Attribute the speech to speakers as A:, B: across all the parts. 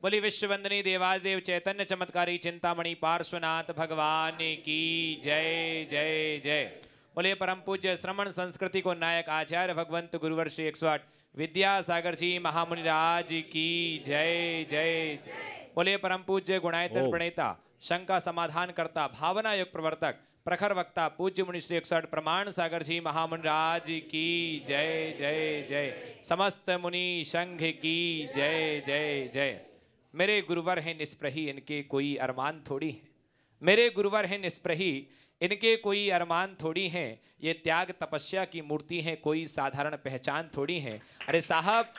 A: बोली विश्ववंदनी देवादेव चैतन्य चमत्कारी चिंतामणि पार्श्वनाथ भगवान की जय जय जय। बोले परम पूज्य श्रमण संस्कृति को नायक आचार्य भगवंत गुरुवर श्री 108 विद्यासागर जी महामुनिराज की जय जय जय। बोले परम पूज्य गुणायतन प्रणेता शंका समाधान करता भावना युग प्रवर्तक प्रखर वक्ता पूज्य मुनि श्री 108 प्रमाण सागर जी महामुनिराज की जय जय जय। समस्त मुनि संघ की जय जय जय। मेरे गुरुवर हैं निष्प्रही इनके कोई अरमान थोड़ी है। मेरे गुरुवर हैं निष्प्रही इनके कोई अरमान थोड़ी हैं। ये त्याग तपस्या की मूर्ति हैं कोई साधारण पहचान थोड़ी है। अरे साहब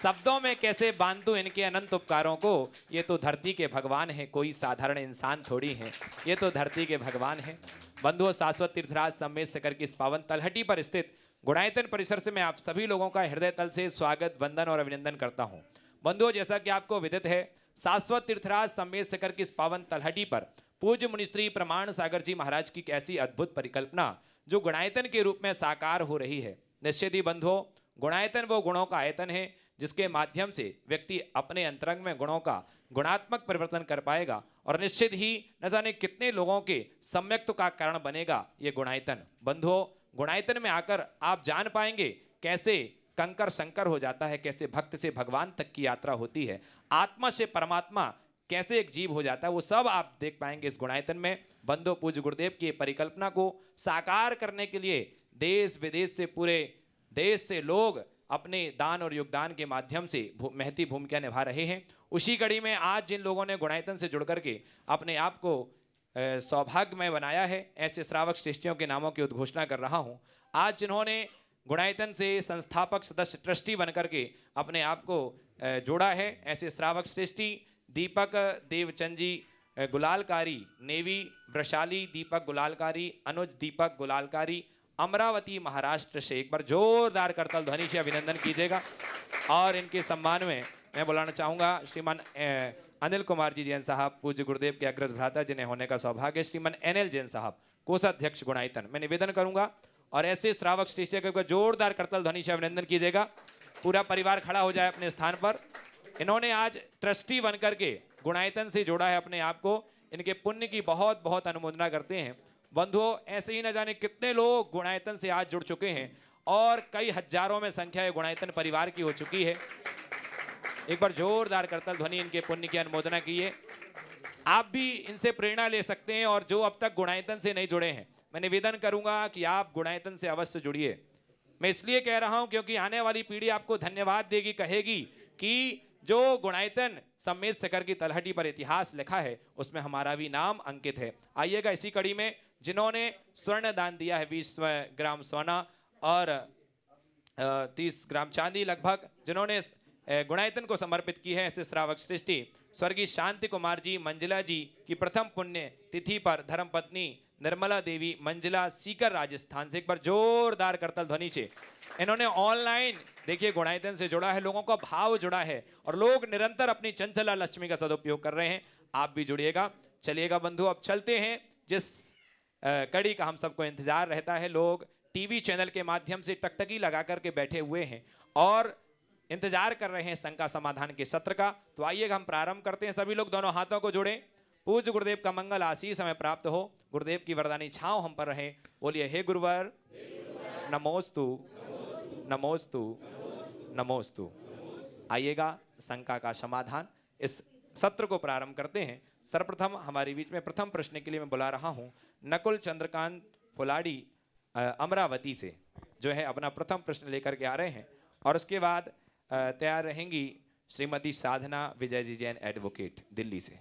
A: शब्दों में कैसे बांधूं इनके अनंत उपकारों को। ये तो धरती के भगवान हैं कोई साधारण इंसान थोड़ी हैं। ये तो धरती के भगवान हैं। बंधुओं शाश्वत तीर्थराज सम्मेद शिखर की इस पावन तलहटी पर स्थित गुणायतन परिसर से मैं आप सभी लोगों का हृदय तल से स्वागत वंदन और अभिनंदन करता हूं। बंधुओं जैसा कि आपको विदित है शाश्वत तीर्थराज सम्मेद शिखर की इस पावन तलहटी पर पूज्य मुनिश्री प्रमाण सागर जी महाराज की कैसी अद्भुत परिकल्पना जो गुणायतन के रूप में साकार हो रही है। निश्चित ही बंधुओं गुणायतन वो गुणों का आयतन है जिसके माध्यम से व्यक्ति अपने अंतरंग में गुणों का गुणात्मक परिवर्तन कर पाएगा और निश्चित ही न जाने कितने लोगों के सम्यक्त्व का कारण बनेगा ये गुणायतन। बंधुओं गुणायतन में आकर आप जान पाएंगे कैसे कंकर शंकर हो जाता है, कैसे भक्त से भगवान तक की यात्रा होती है, आत्मा से परमात्मा कैसे एक जीव हो जाता है, वो सब आप देख पाएंगे इस गुणायतन में। बंधु पूज्य गुरुदेव की परिकल्पना को साकार करने के लिए देश विदेश से पूरे देश से लोग अपने दान और योगदान के माध्यम से महती भूमिका निभा रहे हैं। उसी कड़ी में आज जिन लोगों ने गुणायतन से जुड़ करके अपने आप को सौभाग्यमय बनाया है ऐसे श्रावक श्रेष्ठियों के नामों की उद्घोषणा कर रहा हूं। आज जिन्होंने गुणायतन से संस्थापक सदस्य ट्रस्टी बनकर के अपने आप को जोड़ा है ऐसे श्रावक श्रेष्ठी दीपक देवचंद जी गुलालकारी, नेवी वृषाली दीपक गुलालकारी, अनुज दीपक गुलालकारी, अमरावती महाराष्ट्र से एक बार जोरदार करताल ध्वनि से अभिनंदन कीजिएगा। और इनके सम्मान में मैं बुलाना चाहूँगा श्रीमान अनिल कुमार जी जैन साहब पूज्य गुरुदेव के अग्रज भ्राता जिन्हें होने का सौभाग्य, श्रीमान NL जैन साहब कोषाध्यक्ष गुणायतन। मैं निवेदन करूंगा और ऐसे श्रावक श्रेष्ठी का जोरदार करताल ध्वनि से अभिनंदन कीजिएगा। पूरा परिवार खड़ा हो जाए अपने स्थान पर। इन्होंने आज ट्रस्टी बनकर के गुणायतन से जोड़ा है अपने आप को। इनके पुण्य की बहुत बहुत अनुमोदना करते हैं। बंधुओं ऐसे ही न जाने कितने लोग गुणायतन से आज जुड़ चुके हैं और कई हजारों में संख्या गुणायतन परिवार की हो चुकी है। एक बार जोरदार करताल ध्वनि इनके पुण्य की अनुमोदना कीजिए। आप भी इनसे प्रेरणा ले सकते हैं और जो अब तक गुणायतन से नहीं जुड़े हैं मैं निवेदन करूंगा कि आप गुणायतन से अवश्य जुड़िए। मैं इसलिए कह रहा हूं क्योंकि आने वाली पीढ़ी आपको धन्यवाद देगी, कहेगी कि जो गुणायतन सम्मेद शिखर की तलहटी पर इतिहास लिखा है उसमें हमारा भी नाम अंकित है। आइएगा इसी कड़ी में जिन्होंने स्वर्ण दान दिया है 20 ग्राम सोना और 30 ग्राम चांदी लगभग, जिन्होंने गुणायतन को समर्पित की है ऐसे श्रावक श्रेष्ठी स्वर्गीय शांति कुमार जी मंजिला जी की प्रथम पुण्य तिथि पर धर्मपत्नी निर्मला देवी मंजिला सीकर राजस्थान से एक बार जोरदार करताल ध्वनि से इन्होंने ऑनलाइन देखिए गुणायतन से जुड़ा है, लोगों का भाव जुड़ा है और लोग निरंतर अपनी चंचला लक्ष्मी का सदुपयोग कर रहे हैं। आप भी जुड़िएगा। चलिएगा बंधु अब चलते हैं जिस कड़ी का हम सबको इंतजार रहता है। लोग टीवी चैनल के माध्यम से टकटकी लगा करके बैठे हुए हैं और इंतजार कर रहे हैं शंका समाधान के सत्र का। तो आइएगा हम प्रारंभ करते हैं। सभी लोग दोनों हाथों को जोड़ें। पूज्य गुरुदेव का मंगल आशीष हमें प्राप्त हो, गुरुदेव की वरदानी छांव हम पर रहे। बोलिए हे गुरुवर नमोस्तु नमोस्तु नमोस्तु। आइएगा शंका का समाधान इस सत्र को प्रारंभ करते हैं। सर्वप्रथम हमारे बीच में प्रथम प्रश्न के लिए मैं बुला रहा हूं नकुल चंद्रकांत फुलाड़ी अमरावती से जो है अपना प्रथम प्रश्न लेकर के आ रहे हैं और उसके बाद तैयार रहेंगी श्रीमती साधना विजय जी जैन एडवोकेट दिल्ली से।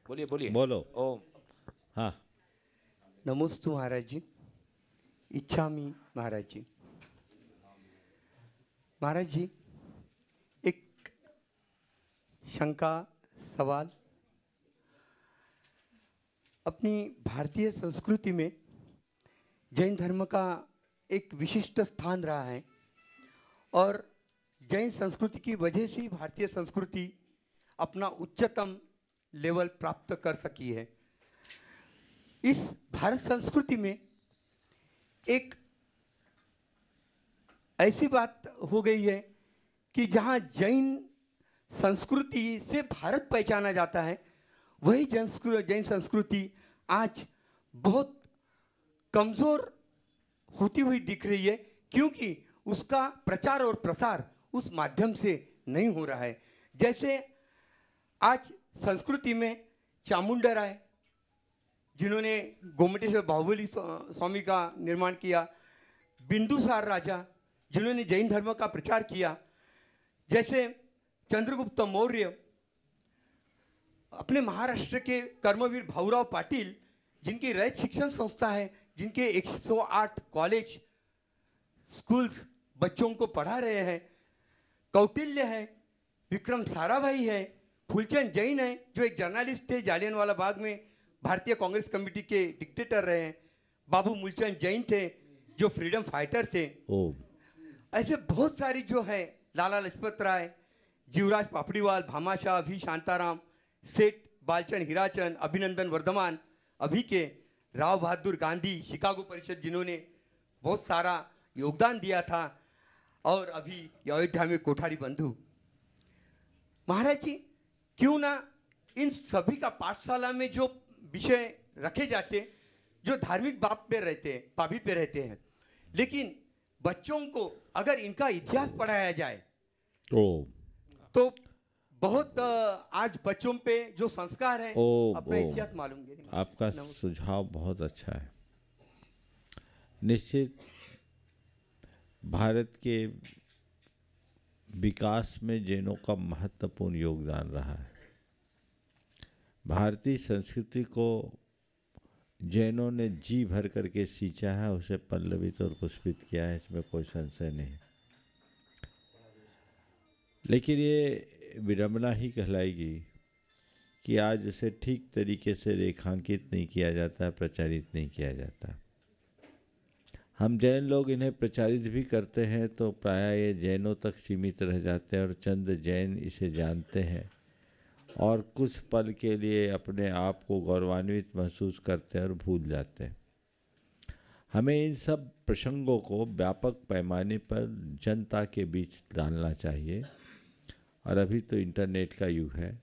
A: बोलिए बोलिए
B: बोलो।
A: ओम।
B: हाँ
C: नमोस्तु महाराज जी, इच्छामी महाराज जी। महाराज जी एक शंका सवाल, अपनी भारतीय संस्कृति में जैन धर्म का एक विशिष्ट स्थान रहा है और जैन संस्कृति की वजह से भारतीय संस्कृति अपना उच्चतम लेवल प्राप्त कर सकी है। इस भारत संस्कृति में एक ऐसी बात हो गई है कि जहाँ जैन संस्कृति से भारत पहचाना जाता है, वही जैन संस्कृति आज बहुत कमज़ोर होती हुई दिख रही है, क्योंकि उसका प्रचार और प्रसार उस माध्यम से नहीं हो रहा है। जैसे आज संस्कृति में चामुंडा राय, जिन्होंने गोमटेश्वर बाहुबली स्वामी का निर्माण किया, बिंदुसार राजा, जिन्होंने जैन धर्म का प्रचार किया, जैसे चंद्रगुप्त मौर्य, अपने महाराष्ट्र के कर्मवीर भाऊराव पाटिल, जिनकी रयत शिक्षण संस्था है, जिनके 108 कॉलेज स्कूल्स बच्चों को पढ़ा रहे हैं, कौटिल्य है, विक्रम साराभाई है, फूलचंद जैन है, जो एक जर्नलिस्ट थे, जालियनवाला बाग में भारतीय कांग्रेस कमेटी के डिक्टेटर रहे हैं, बाबू मूलचंद जैन थे, जो फ्रीडम फाइटर थे। ऐसे बहुत सारी जो है, लाला लजपत राय, जीवराज पापड़ीवाल, भामाशाह, भी शांताराम, सेठ बालचंद हीराचंद, अभिनंदन वर्धमान, अभी के राव बहादुर गांधी, शिकागो परिषद, जिन्होंने बहुत सारा योगदान दिया था, और अभी अयोध्या में कोठारी बंधु। महाराज जी, क्यों ना इन सभी का पाठशाला में जो विषय रखे जाते, जो धार्मिक पाबी पे रहते हैं, लेकिन बच्चों को अगर इनका इतिहास पढ़ाया जाए तो बहुत आज बच्चों पे जो संस्कार है, अपना इतिहास मालूम गिरेंगे।
B: आपका सुझाव बहुत अच्छा है। निश्चित भारत के विकास में जैनों का महत्वपूर्ण योगदान रहा है। भारतीय संस्कृति को जैनों ने जी भर करके सींचा है, उसे पल्लवित और पुष्पित किया है, इसमें कोई संशय नहीं। लेकिन ये विडंबना ही कहलाएगी कि आज उसे ठीक तरीके से रेखांकित नहीं किया जाता, प्रचारित नहीं किया जाता। हम जैन लोग इन्हें प्रचारित भी करते हैं तो प्रायः ये जैनों तक सीमित रह जाते हैं और चंद जैन इसे जानते हैं और कुछ पल के लिए अपने आप को गौरवान्वित महसूस करते हैं और भूल जाते हैं। हमें इन सब प्रसंगों को व्यापक पैमाने पर जनता के बीच डालना चाहिए, और अभी तो इंटरनेट का युग है,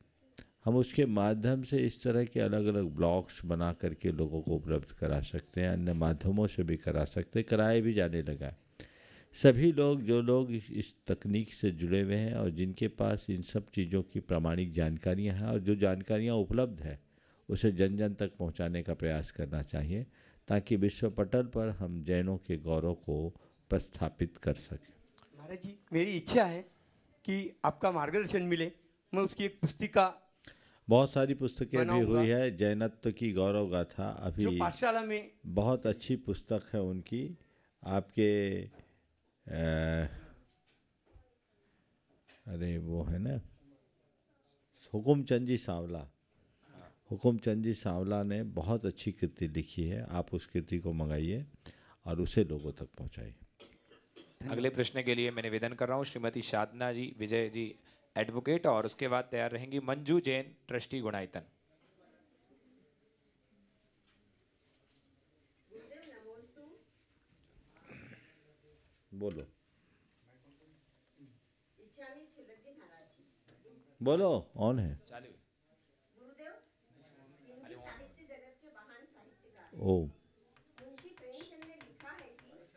B: हम उसके माध्यम से इस तरह के अलग अलग ब्लॉग्स बना करके लोगों को उपलब्ध करा सकते हैं, अन्य माध्यमों से भी करा सकते हैं, कराए भी जाने लगा है। सभी लोग, जो लोग इस तकनीक से जुड़े हुए हैं और जिनके पास इन सब चीज़ों की प्रामाणिक जानकारियां हैं और जो जानकारियां उपलब्ध है, उसे जन जन तक पहुंचाने का प्रयास करना चाहिए, ताकि विश्व पटल पर हम जैनों के गौरव को प्रस्थापित कर सकें।
C: महाराज जी, मेरी इच्छा है कि आपका मार्गदर्शन मिले, मैं उसकी एक पुस्तिका,
B: बहुत सारी पुस्तकें भी हुई है, जैनत्व की गौरव गाथा, अभी
C: जो पाठशाला में
B: बहुत अच्छी पुस्तक है उनकी, आपके अरे वो है ना, हुकुमचंद जी सांवला, हुकुमचंद जी सांवला ने बहुत अच्छी कृति लिखी है। आप उस कृति को मंगाइए और उसे लोगों तक पहुंचाइए।
A: अगले प्रश्न के लिए मैं निवेदन कर रहा हूँ श्रीमती साधना जी विजय जी, एडवोकेट, और उसके बाद तैयार रहेंगी मंजू जैन, ट्रस्टी गुणायतन।
B: बोलो बोलो, ऑन है।
D: गुरुदेव, हिंदी साहित्य जगत के महान साहित्यकार
B: ओ
D: मुंशी प्रेमचंद ने लिखा है कि जीवन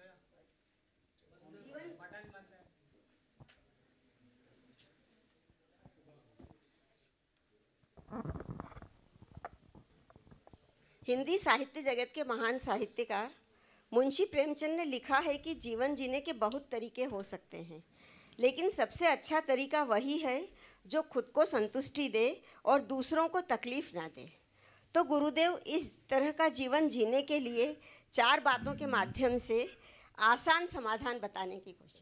D: हिंदी साहित्य जगत के महान साहित्यकार मुंशी प्रेमचंद ने लिखा है कि जीवन जीने के बहुत तरीके हो सकते हैं, लेकिन सबसे अच्छा तरीका वही है जो खुद को संतुष्टि दे और दूसरों को तकलीफ ना दे। तो गुरुदेव, इस तरह का जीवन जीने के लिए 4 बातों के माध्यम से आसान समाधान बताने की कोशिश।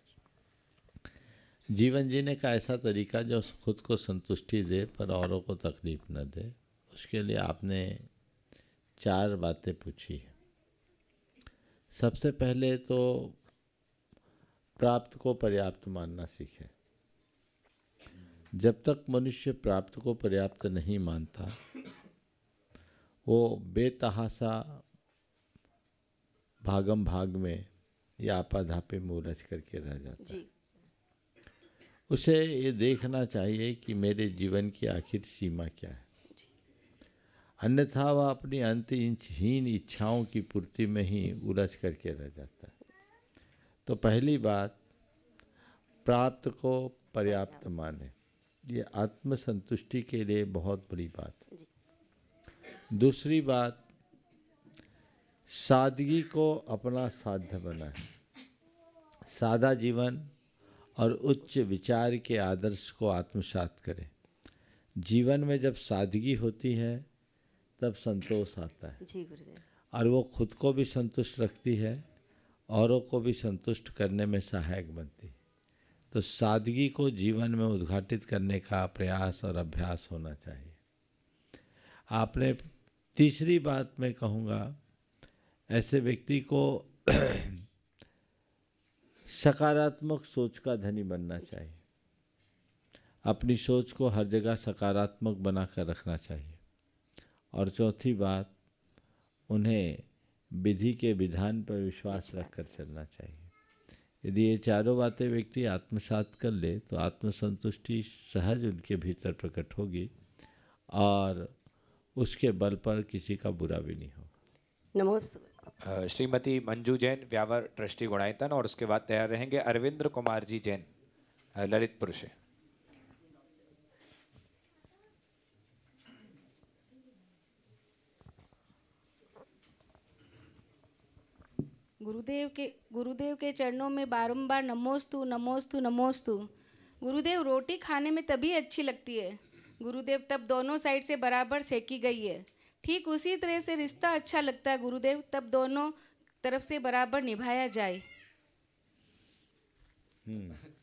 B: जीवन जीने का ऐसा तरीका जो खुद को संतुष्टि दे पर औरों को तकलीफ न दे, उसके लिए आपने 4 बातें पूछी है। सबसे पहले तो प्राप्त को पर्याप्त मानना सीखे। जब तक मनुष्य प्राप्त को पर्याप्त नहीं मानता, वो बेतहासा भागम भाग में या आपाधापे में उलझ करके रह जाता है। उसे ये देखना चाहिए कि मेरे जीवन की आखिर सीमा क्या है, अन्यथा वह अपनी अंतहीन इच्छाओं की पूर्ति में ही उलझ करके रह जाता है। तो पहली बात, प्राप्त को पर्याप्त माने, ये आत्मसंतुष्टि के लिए बहुत बड़ी बात है। दूसरी बात, सादगी को अपना साध्य बनाए, सादा जीवन और उच्च विचार के आदर्श को आत्मसात करें। जीवन में जब सादगी होती है तब संतोष आता है
D: जी गुरुदेव।
B: और वो खुद को भी संतुष्ट रखती है, औरों को भी संतुष्ट करने में सहायक बनती है। तो सादगी को जीवन में उद्घाटित करने का प्रयास और अभ्यास होना चाहिए। आपने तीसरी बात मैं कहूँगा, ऐसे व्यक्ति को सकारात्मक सोच का धनी बनना चाहिए। अपनी सोच को हर जगह सकारात्मक बनाकर रखना चाहिए। और चौथी बात, उन्हें विधि के विधान पर विश्वास रखकर चलना चाहिए। यदि ये चारों बातें व्यक्ति आत्मसात कर ले तो आत्मसंतुष्टि सहज उनके भीतर प्रकट होगी और उसके बल पर किसी का बुरा भी नहीं होगा।
D: नमोस्तुते।
A: श्रीमती मंजू जैन, व्यावर ट्रस्टी गुणायतन, और उसके बाद तैयार रहेंगे अरविंद्र कुमार जी जैन, ललितपुर से।
E: गुरुदेव के चरणों में बारंबार नमोस्तु नमोस्तु नमोस्तु। गुरुदेव, रोटी खाने में तभी अच्छी लगती है गुरुदेव तब दोनों साइड से बराबर सेकी गई है। ठीक उसी तरह से रिश्ता अच्छा लगता है गुरुदेव तब दोनों तरफ से बराबर निभाया जाए।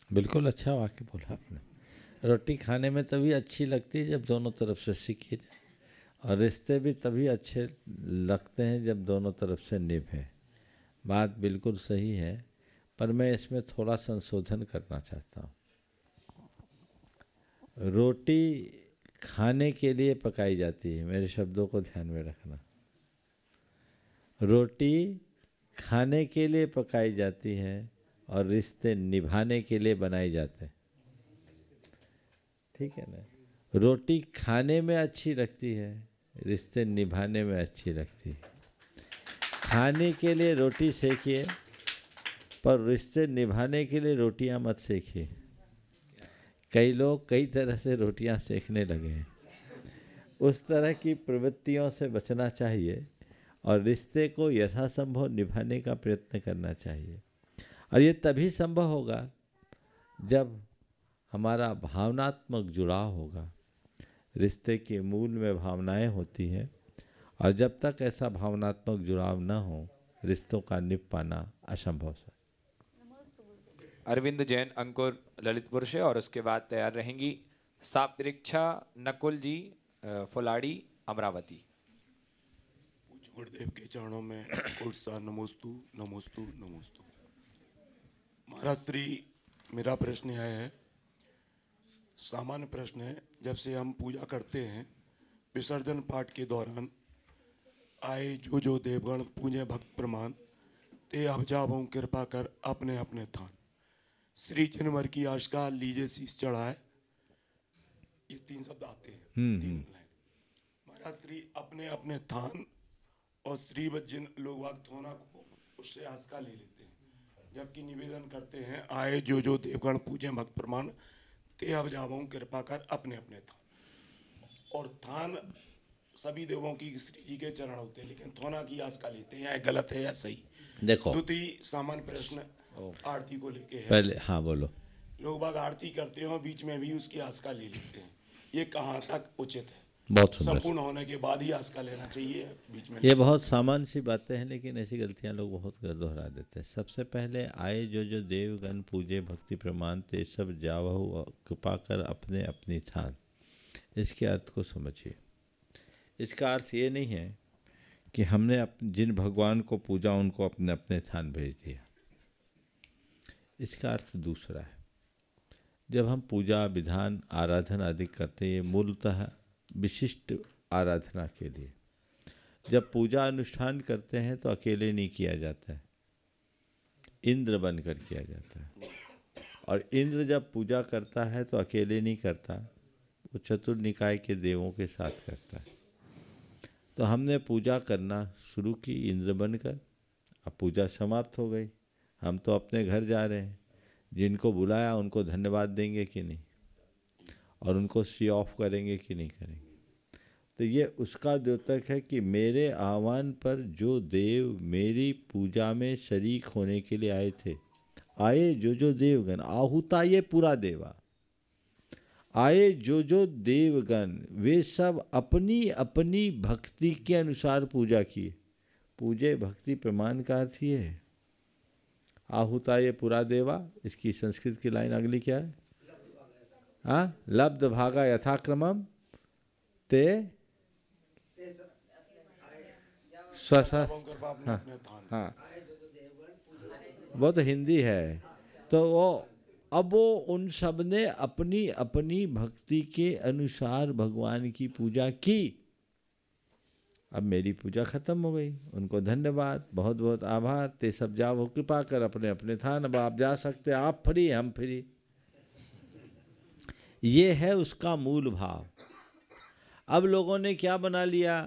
B: बिल्कुल अच्छा वाक्य बोला आपने। रोटी खाने में तभी अच्छी लगती है जब दोनों तरफ से सेकी जाए, और रिश्ते भी तभी अच्छे लगते हैं जब दोनों तरफ से निभे। बात बिल्कुल सही है, पर मैं इसमें थोड़ा संशोधन करना चाहता हूँ। रोटी खाने के लिए पकाई जाती है, मेरे शब्दों को ध्यान में रखना। रोटी खाने के लिए पकाई जाती है और रिश्ते निभाने के लिए बनाए जाते हैं। ठीक है ना? रोटी खाने में अच्छी लगती है, रिश्ते निभाने में अच्छी लगती है। खाने के लिए रोटी सेकिए, पर रिश्ते निभाने के लिए रोटियां मत सेकिए। कई लोग कई तरह से रोटियां सेकने लगे हैं। उस तरह की प्रवृत्तियों से बचना चाहिए और रिश्ते को यथासंभव निभाने का प्रयत्न करना चाहिए। और ये तभी संभव होगा जब हमारा भावनात्मक जुड़ाव होगा। रिश्ते के मूल में भावनाएं होती हैं, और जब तक ऐसा भावनात्मक जुड़ाव न हो, रिश्तों का निभ पाना असंभव है।
A: अरविंद जैन, अंकुर, ललितपुर से, और उसके बाद तैयार रहेंगी सापरीक्षा नकुल जी, फुलाड़ी, अमरावती।
F: गुरुदेव के चरणों में कोटसा नमोस्तु नमोस्तु नमोस्तु। महाराज श्री, मेरा प्रश्न यह है, सामान्य प्रश्न है, जब से हम पूजा करते हैं, विसर्जन पाठ के दौरान आए जो देवगण पूजे भक्त प्रमाण ते अब जावों कृपा कर अपने अपने थान, श्री जनवर की आशका लीजे शीश चढ़ाए, ये 3 शब्द आते हैं, 3 लाइन। महाराज श्री अपने अपने थान और श्री जिन लोग थोना को उससे आस्का ले लेते हैं, जबकि निवेदन करते हैं आए जो देवगण पूजे भक्त प्रमाण ते अब जावों कृपा कर अपने अपने थान। और थान सभी देवों की श्री जी के चरण होते हैं, लेकिन थोना की आस्का लेते हैं, या गलत है या सही?
B: देखो,
F: द्वितीय सामान्य प्रश्न आरती को लेके है।
B: पहले हाँ बोलो।
F: लोग बाग आरती करते हो, बीच में भी उसकी आस्का ले लेते हैं, ये कहाँ तक उचित है?
B: बहुत सुंदर।
F: संपूर्ण होने के बाद ही आस्का लेना चाहिए, बीच में?
B: ये बहुत सामान्य सी बातें हैं, लेकिन ऐसी गलतियां लोग बहुत दोहरा देते हैं। सबसे पहले आए जो देवगण पूजे भक्ति प्रमाण ते सब जावहु कृपा कर अपने अपनी थान, इसके अर्थ को समझिए। इसका अर्थ ये नहीं है कि हमने जिन भगवान को पूजा उनको अपने अपने थान भेज दिया। इसका अर्थ दूसरा है। जब हम पूजा विधान आराधना आदि करते हैं, मूलतः विशिष्ट आराधना के लिए। जब पूजा अनुष्ठान करते हैं तो अकेले नहीं किया जाता है, इंद्र बनकर किया जाता है। और इंद्र जब पूजा करता है तो अकेले नहीं करता, वो चतुर्निकाय के देवों के साथ करता है। तो हमने पूजा करना शुरू की इंद्र बनकर। अब पूजा समाप्त हो गई, हम तो अपने घर जा रहे हैं। जिनको बुलाया उनको धन्यवाद देंगे कि नहीं, और उनको सी ऑफ करेंगे कि नहीं करेंगे। तो ये उसका द्योतक है कि मेरे आह्वान पर जो देव मेरी पूजा में शरीक होने के लिए आए थे, आए जो देवगण, आहुता ये पूरा देवा, आए जो देवगण, वे सब अपनी अपनी भक्ति के अनुसार पूजा किए। पूजे भक्ति प्रमाण का अर्थ ये है। आहुता ये पूरा देवा, इसकी संस्कृत की लाइन अगली क्या है? हाँ, लब्ध भागा यथाक्रमम ते हाँ, हाँ, वो तो हिंदी है। तो वो उन सब ने अपनी अपनी भक्ति के अनुसार भगवान की पूजा की। अब मेरी पूजा खत्म हो गई, उनको धन्यवाद, बहुत बहुत आभार। ते सब जाओ कृपा कर अपने अपने थान, अब आप जा सकते, आप फ्री हम फ्री। ये है उसका मूल भाव। अब लोगों ने क्या बना लिया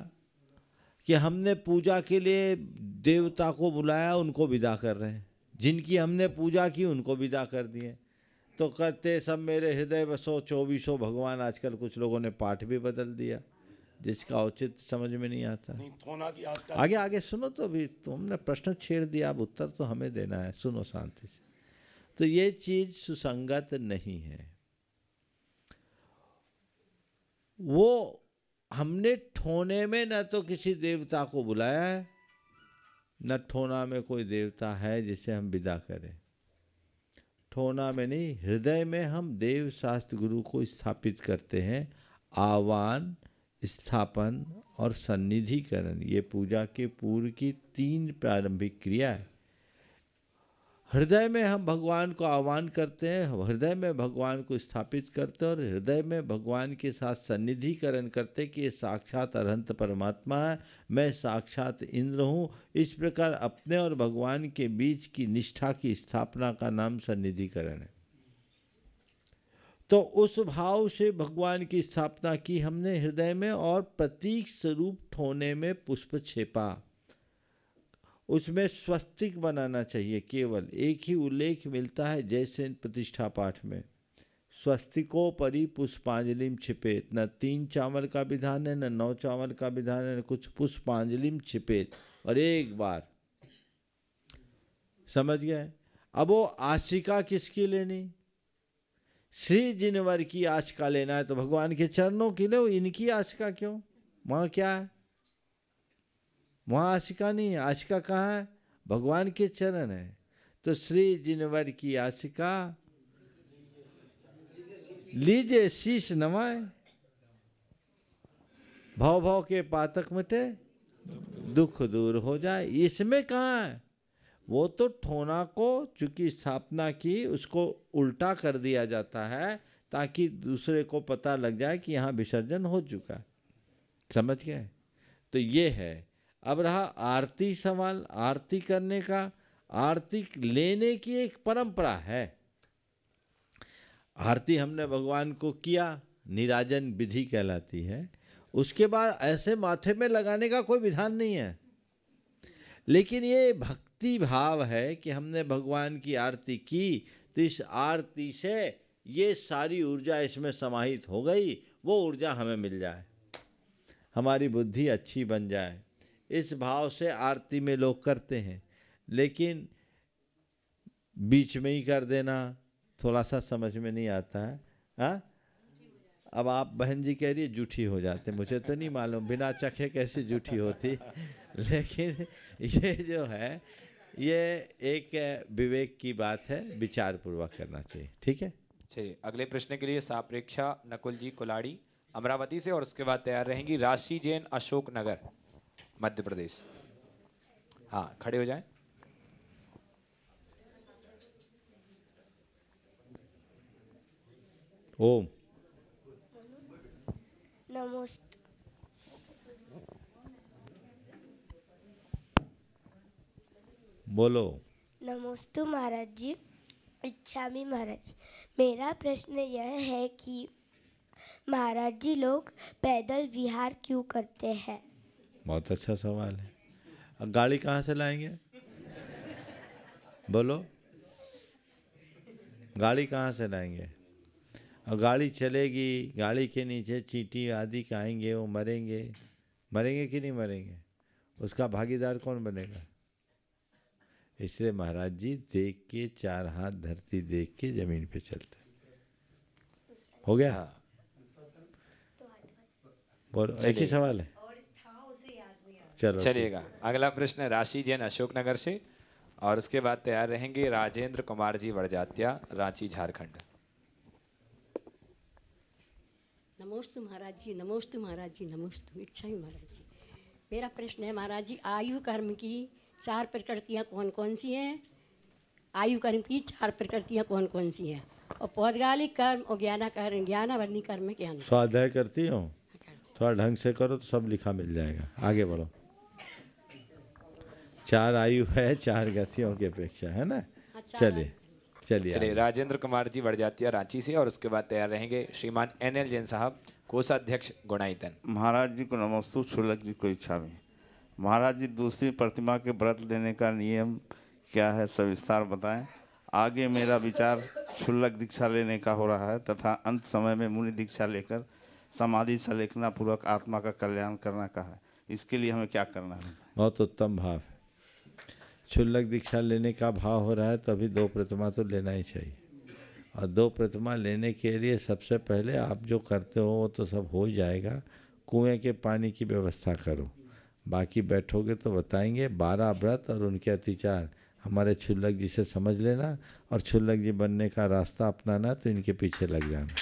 B: कि हमने पूजा के लिए देवता को बुलाया, उनको विदा कर रहे हैं। जिनकी हमने पूजा की उनको विदा कर दिए। तो करते सब मेरे हृदय बसो 2400 भगवान। आजकल कुछ लोगों ने पाठ भी बदल दिया, जिसका औचित समझ में नहीं आता। आगे आगे सुनो तो, भी तुमने प्रश्न छेड़ दिया, अब उत्तर तो हमें देना है, सुनो शांति से। तो ये चीज सुसंगत नहीं है। वो हमने ठोने में न तो किसी देवता को बुलाया है, न ठोना में कोई देवता है जिसे हम विदा करें। ठोना में नहीं, हृदय में हम देव शास्त्र गुरु को स्थापित करते हैं। आह्वान, स्थापन और सन्निधिकरण, ये पूजा के पूर्व की 3 प्रारंभिक क्रिया है। हृदय में हम भगवान को आह्वान करते हैं, हृदय में भगवान को स्थापित करते हैं, और हृदय में भगवान के साथ सन्निधिकरण करते कि ये साक्षात अरहंत परमात्मा है, मैं साक्षात इंद्र हूँ। इस प्रकार अपने और भगवान के बीच की निष्ठा की स्थापना का नाम सन्निधिकरण है। तो उस भाव से भगवान की स्थापना की हमने हृदय में, और प्रतीक स्वरूप ठोने में पुष्प छेपा। उसमें स्वस्तिक बनाना चाहिए। केवल एक ही उल्लेख मिलता है जैसे प्रतिष्ठा पाठ में, स्वस्तिकोपरि पुष्पांजलिम छिपेत। न 3 चावल का विधान है, न 9 चावल का विधान है, न कुछ, पुष्पांजलिम छिपेत। और एक बार समझ गए। अब वो आशिका किसकी लेनी? श्री जिनवर की आशिका लेना है तो भगवान के चरणों की लो। इनकी आशिका क्यों? वहाँ क्या है? वहाँ आशिका नहीं है। आशिका कहाँ है? भगवान के चरण है। तो श्री जिनवर की आशिका लीजिए, शीश नवाए। भव भव के पातक मिटे, दुख दूर हो जाए। इसमें कहाँ है? वो तो ठोना को चूंकि स्थापना की, उसको उल्टा कर दिया जाता है ताकि दूसरे को पता लग जाए कि यहाँ विसर्जन हो चुका। समझ गए? तो ये है। अब रहा आरती सवाल। आरती करने का, आरती लेने की एक परंपरा है। आरती हमने भगवान को किया, निराजन विधि कहलाती है। उसके बाद ऐसे माथे में लगाने का कोई विधान नहीं है, लेकिन ये भक्ति भाव है कि हमने भगवान की आरती की, तो इस आरती से ये सारी ऊर्जा इसमें समाहित हो गई, वो ऊर्जा हमें मिल जाए, हमारी बुद्धि अच्छी बन जाए। इस भाव से आरती में लोग करते हैं, लेकिन बीच में ही कर देना थोड़ा सा समझ में नहीं आता है। हाँ, अब आप बहन जी कह रही है जूठी हो जाते, मुझे तो नहीं मालूम बिना चखे कैसे जूठी होती, लेकिन ये जो है ये एक विवेक की बात है, विचार पूर्वक करना चाहिए। ठीक है,
A: चलिए अगले प्रश्न के लिए सापेक्षा नकुल जी कुलाड़ी अमरावती से, और उसके बाद तैयार रहेंगी राशि जैन अशोक नगर मध्य प्रदेश। हाँ, खड़े हो जाएं।
B: ओम
G: नमोस्त
B: बोलो।
G: नमोस्तु महाराज जी। इच्छामी महाराज, मेरा प्रश्न यह है कि महाराज जी लोग पैदल विहार क्यों करते हैं?
B: बहुत अच्छा सवाल है। अब गाड़ी कहाँ से लाएंगे? बोलो, गाड़ी कहाँ से लाएंगे? और गाड़ी चलेगी, गाड़ी के नीचे चींटी आदि खाएंगे, वो मरेंगे। मरेंगे कि नहीं मरेंगे? उसका भागीदार कौन बनेगा? इसलिए महाराज जी देख के, चार हाथ धरती देख के जमीन पे चलते। हो गया? बोलो, एक ही सवाल है। चलो
A: चलिएगा। अगला प्रश्न राशि जैन अशोकनगर से, और उसके बाद तैयार रहेंगे राजेंद्र कुमार जी वड़जात्या, रांची झारखंड।
H: नमोस्तु महाराज जी, नमोस्तु महाराज जी, नमोस्तु इच्छामी महाराज जी। मेरा प्रश्न है महाराज जी, आयु कर्म की 4 प्रकृतियाँ कौन कौन सी हैं? आयु कर्म की 4 प्रकृतियाँ कौन कौन सी हैं? और पौधगालिक कर्म और ज्ञानावर्णी कर्म में क्या अंतर?
B: स्वाध्याय करती हो? थोड़ा ढंग से करो तो सब लिखा मिल जाएगा। आगे बढ़ो। 4 आयु है 4 गतियों की अपेक्षा, है ना? चलिए
A: चलिए राजेंद्र कुमार जी वड़जात्या रांची से, और उसके बाद तैयार रहेंगे श्रीमान NL जैन साहब, कोषाध्यक्ष गुणाईतन।
I: महाराज जी को नमस्तु, क्षुल्लक जी को इच्छा में। महाराज जी, दूसरी प्रतिमा के व्रत लेने का नियम क्या है, सविस्तार बताएं। आगे मेरा विचार क्षुल्लक दीक्षा लेने का हो रहा है तथा अंत समय में मुनि दीक्षा लेकर समाधि संलेखना पूर्वक आत्मा का कल्याण करना का है। इसके लिए हमें क्या करना है?
B: बहुत उत्तम भाव है। क्षुल्लक दीक्षा लेने का भाव हो रहा है तो अभी 2 प्रतिमा तो लेना ही चाहिए। और 2 प्रतिमा लेने के लिए सबसे पहले आप जो करते हो वो तो सब हो जाएगा। कुएं के पानी की व्यवस्था करो, बाकी बैठोगे तो बताएंगे। 12 व्रत और उनके अतिचार हमारे क्षुल्लक जी से समझ लेना, और क्षुल्लक जी बनने का रास्ता अपनाना, तो इनके पीछे लग जाना।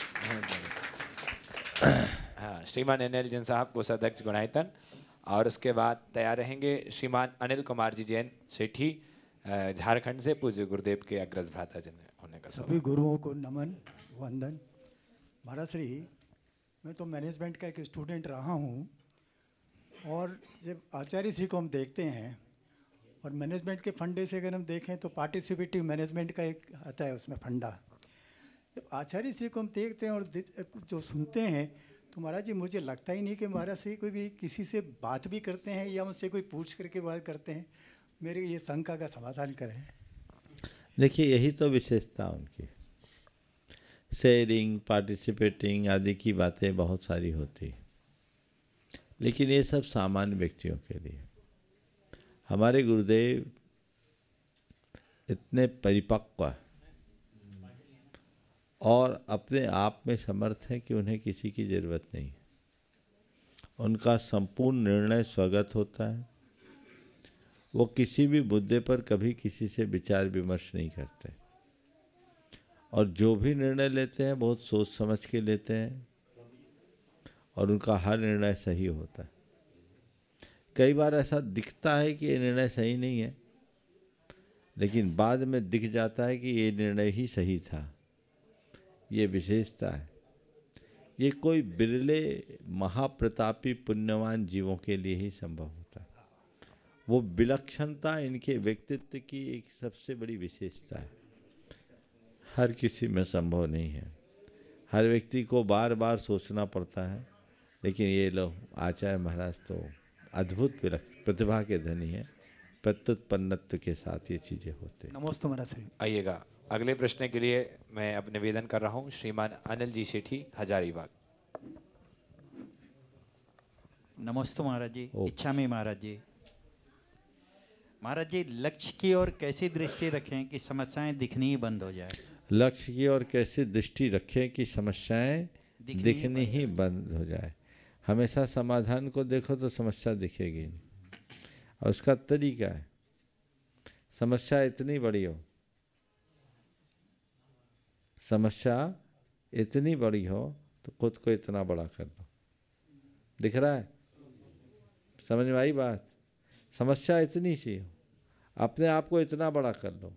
A: हाँ, श्रीमान NL जैन साहब, कोषाध्यक्ष गुणाईतन, और उसके बाद तैयार रहेंगे श्रीमान अनिल कुमार जी जैन सेठी, झारखंड से, पूज्य गुरुदेव के अग्रज भ्राता जन होने का
J: सभी गुरुओं को नमन वंदन। महाराज श्री, मैं तो मैनेजमेंट का एक स्टूडेंट रहा हूँ, और जब आचार्य श्री को हम देखते हैं, और मैनेजमेंट के फंडे से अगर हम देखें तो पार्टिसिपेटिव मैनेजमेंट का एक आता है उसमें फंडा। जब आचार्य श्री को हम देखते हैं और जो सुनते हैं, तो महाराज जी मुझे लगता ही नहीं कि महाराज श्री कोई भी किसी से बात भी करते हैं या उनसे कोई पूछ करके बात करते हैं। मेरे ये शंका का समाधान करें।
B: देखिए, यही तो विशेषता उनकी। शेयरिंग, पार्टिसिपेटिंग आदि की बातें बहुत सारी होती, लेकिन ये सब सामान्य व्यक्तियों के लिए। हमारे गुरुदेव इतने परिपक्व और अपने आप में समर्थ हैं कि उन्हें किसी की ज़रूरत नहीं। उनका संपूर्ण निर्णय स्वगत होता है। वो किसी भी मुद्दे पर कभी किसी से विचार विमर्श नहीं करते, और जो भी निर्णय लेते हैं बहुत सोच समझ के लेते हैं, और उनका हर निर्णय सही होता है। कई बार ऐसा दिखता है कि ये निर्णय सही नहीं है, लेकिन बाद में दिख जाता है कि ये निर्णय ही सही था। ये विशेषता है। ये कोई बिरले महाप्रतापी पुण्यवान जीवों के लिए ही संभव होता है। वो विलक्षणता इनके व्यक्तित्व की एक सबसे बड़ी विशेषता है। हर किसी में संभव नहीं है। हर व्यक्ति को बार बार सोचना पड़ता है, लेकिन ये लोग आचार्य महाराज तो अद्भुत प्रतिभा के धनी हैं। प्रत्युत्पन्नत्व के साथ ये चीज़ें होते हैं।
J: नमस्ते महाराज श्री।
A: आइएगा, अगले प्रश्न के लिए मैं अब निवेदन कर रहा हूँ श्रीमान अनिल जी सेठी, हजारीबाग।
K: नमस्ते महाराज जी, इच्छा में महाराज जी। महाराज जी, लक्ष्य की ओर कैसी दृष्टि रखें कि समस्याएं दिखनी ही बंद हो जाए?
B: लक्ष्य की ओर कैसी दृष्टि रखें कि समस्याएं दिखनी ही बंद हो जाए? हमेशा समाधान को देखो तो समस्या दिखेगी नहीं, और उसका तरीका है, समस्या इतनी बड़ी हो, समस्या इतनी बड़ी हो तो खुद को इतना बड़ा कर दो। दिख रहा है? समझ में आई बात? समस्या इतनी सी हो, अपने आप को इतना बड़ा कर लो।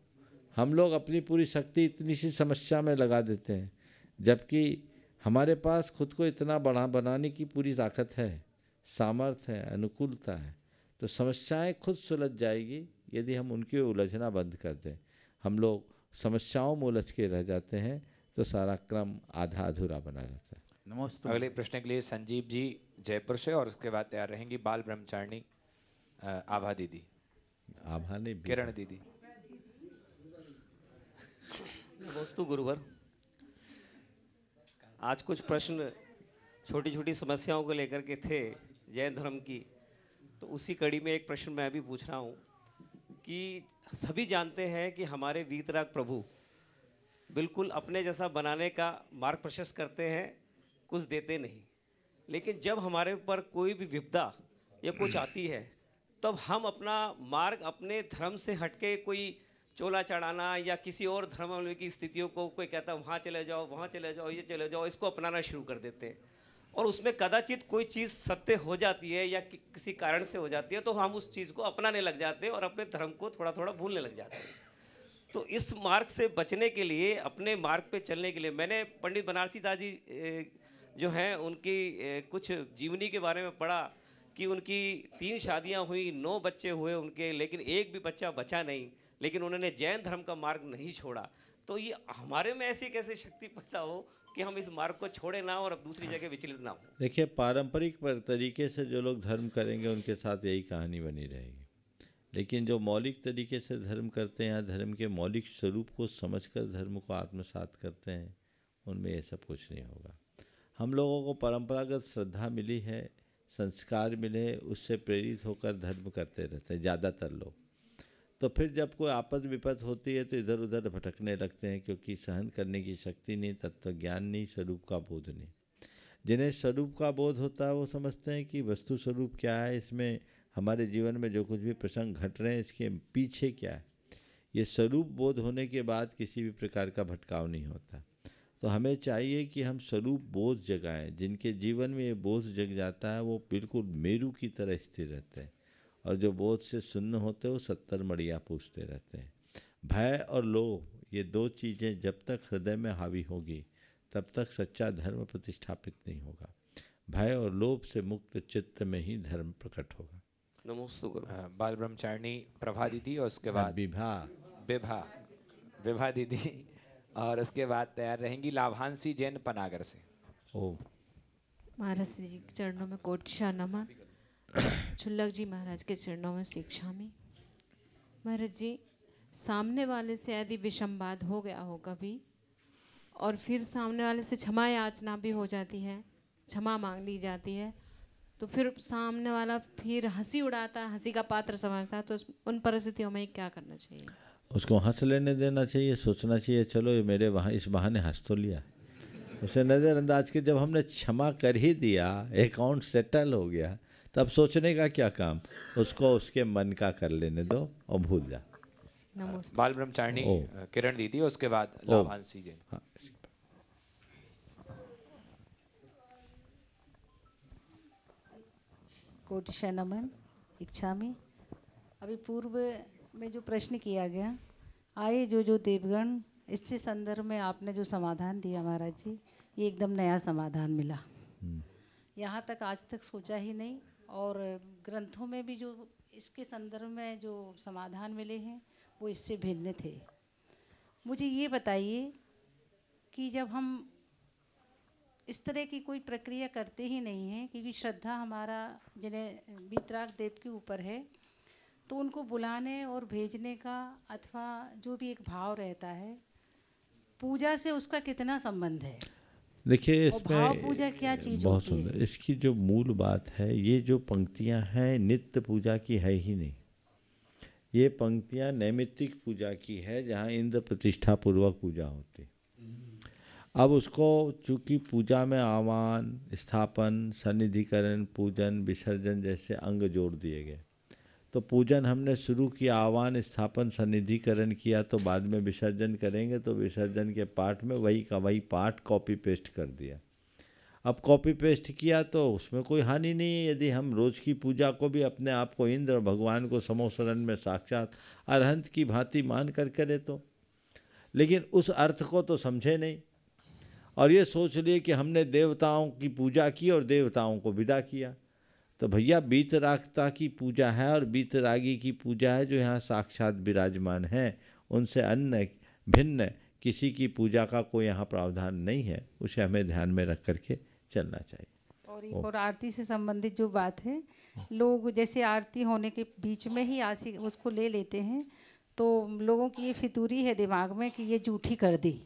B: हम लोग अपनी पूरी शक्ति इतनी सी समस्या में लगा देते हैं, जबकि हमारे पास खुद को इतना बड़ा बनाने की पूरी ताकत है, सामर्थ्य है, अनुकूलता है। तो समस्याएं खुद सुलझ जाएगी यदि हम उनकी उलझना बंद कर दें। हम लोग समस्याओं में उलझ के रह जाते हैं तो सारा क्रम आधा अधूरा बना रहता है।
K: नमस्ते।
A: अगले प्रश्न के लिए संजीव जी जयपुर से, और उसके बाद तैयार रहेंगी बाल ब्रह्मचारिणी आभा दीदी,
B: आभा ने
A: किरण दीदी।
L: नमोस्तु गुरुवर। आज कुछ प्रश्न छोटी छोटी समस्याओं को लेकर के थे जैन धर्म की, तो उसी कड़ी में एक प्रश्न मैं अभी पूछ रहा हूँ कि सभी जानते हैं कि हमारे वीतराग प्रभु बिल्कुल अपने जैसा बनाने का मार्ग प्रशस्त करते हैं, कुछ देते नहीं। लेकिन जब हमारे ऊपर कोई भी विपदा या कुछ आती है तब हम अपना मार्ग अपने धर्म से हटके कोई चोला चढ़ाना या किसी और धर्म की स्थितियों को, कोई कहता है वहाँ चले जाओ, वहाँ चले जाओ, ये चले जाओ, इसको अपनाना शुरू कर देते हैं। और उसमें कदाचित कोई चीज़ सत्य हो जाती है या किसी कारण से हो जाती है तो हम उस चीज़ को अपनाने लग जाते हैं और अपने धर्म को थोड़ा थोड़ा भूलने लग जाते हैं। तो इस मार्ग से बचने के लिए, अपने मार्ग पे चलने के लिए, मैंने पंडित बनारसी दास जी जो हैं उनकी कुछ जीवनी के बारे में पढ़ा कि उनकी 3 शादियां हुई, 9 बच्चे हुए उनके, लेकिन एक भी बच्चा बचा नहीं, लेकिन उन्होंने जैन धर्म का मार्ग नहीं छोड़ा। तो ये हमारे में ऐसी कैसे शक्ति पैदा हो कि हम इस मार्ग को छोड़े ना और अब दूसरी जगह विचलित ना हो।
B: देखिए, पारंपरिक तरीके से जो लोग धर्म करेंगे उनके साथ यही कहानी बनी रहेगी, लेकिन जो मौलिक तरीके से धर्म करते हैं या धर्म के मौलिक स्वरूप को समझकर धर्म को आत्मसात करते हैं, उनमें ये सब कुछ नहीं होगा। हम लोगों को परंपरागत श्रद्धा मिली है, संस्कार मिले, उससे प्रेरित होकर धर्म करते रहते हैं ज़्यादातर लोग। तो फिर जब कोई आपद विपद होती है तो इधर उधर भटकने लगते हैं, क्योंकि सहन करने की शक्ति नहीं, तत्व ज्ञान नहीं, स्वरूप का बोध नहीं। जिन्हें स्वरूप का बोध होता है वो समझते हैं कि वस्तु स्वरूप क्या है, इसमें हमारे जीवन में जो कुछ भी प्रसंग घट रहे हैं इसके पीछे क्या है। ये स्वरूप बोध होने के बाद किसी भी प्रकार का भटकाव नहीं होता। तो हमें चाहिए कि हम स्वरूप बोध जगाएं। जिनके जीवन में ये बोध जग जाता है वो बिल्कुल मेरू की तरह स्थिर रहते हैं, और जो बोध से शून्य होते हैं वो 70 मड़िया पूछते रहते हैं। भय और लोभ, ये 2 चीज़ें जब तक हृदय में हावी होगी तब तक सच्चा धर्म प्रतिष्ठापित नहीं होगा। भय और लोभ से मुक्त चित्त में ही धर्म प्रकट होगा।
L: नमोस्तु गुरु।
A: बाल ब्रह्मचारिणी प्रभा दीदी, और उसके बाद विभा दीदी, और उसके बाद तैयार रहेंगी लाभांशी जैन पनागर से।
B: ओ
M: महाराज जी के चरणों में कोटि नमन। छुल्लक जी महाराज के चरणों में शिक्षामी। महाराज जी, सामने वाले से यदि विषमवाद हो गया हो कभी, और फिर सामने वाले से क्षमा याचना भी हो जाती है, क्षमा मांग ली जाती है, तो फिर सामने वाला फिर हंसी उड़ाता, हंसी का पात्र समझता है, तो उन परिस्थितियों में क्या करना चाहिए?
B: उसको हंस लेने देना चाहिए, सोचना चाहिए चलो ये मेरे वहाँ इस बहाने हंस तो लिया। उसे नज़रअंदाज के जब हमने क्षमा कर ही दिया, अकाउंट सेटल हो गया, तब सोचने का क्या काम, उसको उसके मन का कर लेने दो और भूल जा।
A: बाल ब्रह्मचारिणी किरण दीदी, उसके बाद लाभांशी जैन।
B: हाँ।
N: कोटि नमन। इच्छा में अभी पूर्व में जो प्रश्न किया गया, आए जो देवगण, इससे संदर्भ में आपने जो समाधान दिया महाराज जी, ये एकदम नया समाधान मिला। यहाँ तक आज तक सोचा ही नहीं, और ग्रंथों में भी जो इसके संदर्भ में जो समाधान मिले हैं वो इससे भिन्न थे। मुझे ये बताइए कि जब हम इस तरह की कोई प्रक्रिया करते ही नहीं हैं, क्योंकि श्रद्धा हमारा जिन्हें वीतराग देव के ऊपर है, तो उनको बुलाने और भेजने का अथवा जो भी एक भाव रहता है, पूजा से उसका कितना संबंध है?
B: देखिए,
N: भाव पूजा क्या चीज़
B: बहुत
N: होती है?
B: सुंदर इसकी जो मूल बात है, ये जो पंक्तियां हैं नित्य पूजा की है ही नहीं। ये पंक्तियां नैमित्तिक पूजा की है, जहाँ इंद्र प्रतिष्ठा पूर्वक पूजा होती। अब उसको चूँकि पूजा में आवाहन, स्थापन, सन्निधिकरण, पूजन, विसर्जन जैसे अंग जोड़ दिए गए, तो पूजन हमने शुरू किया, आह्वान, स्थापन, सन्निधिकरण किया, तो बाद में विसर्जन करेंगे, तो विसर्जन के पाठ में वही का वही पाठ कॉपी पेस्ट कर दिया। अब कॉपी पेस्ट किया तो उसमें कोई हानि नहीं है, यदि हम रोज़ की पूजा को भी अपने आप को इंद्र भगवान को समोसरण में साक्षात अरहंत की भांति मान कर करे तो। लेकिन उस अर्थ को तो समझे नहीं, और ये सोच लिए कि हमने देवताओं की पूजा की और देवताओं को विदा किया। तो भैया, बीतरागता की पूजा है और बीतरागी की पूजा है, जो यहाँ साक्षात विराजमान है, उनसे अन्न भिन्न किसी की पूजा का कोई यहाँ प्रावधान नहीं है, उसे हमें ध्यान में रख करके चलना चाहिए।
N: और एक और आरती से संबंधित जो बात है, लोग जैसे आरती होने के बीच में ही आसी उसको ले लेते हैं, तो लोगों की ये फितूरी है दिमाग में कि ये झूठी कर दी।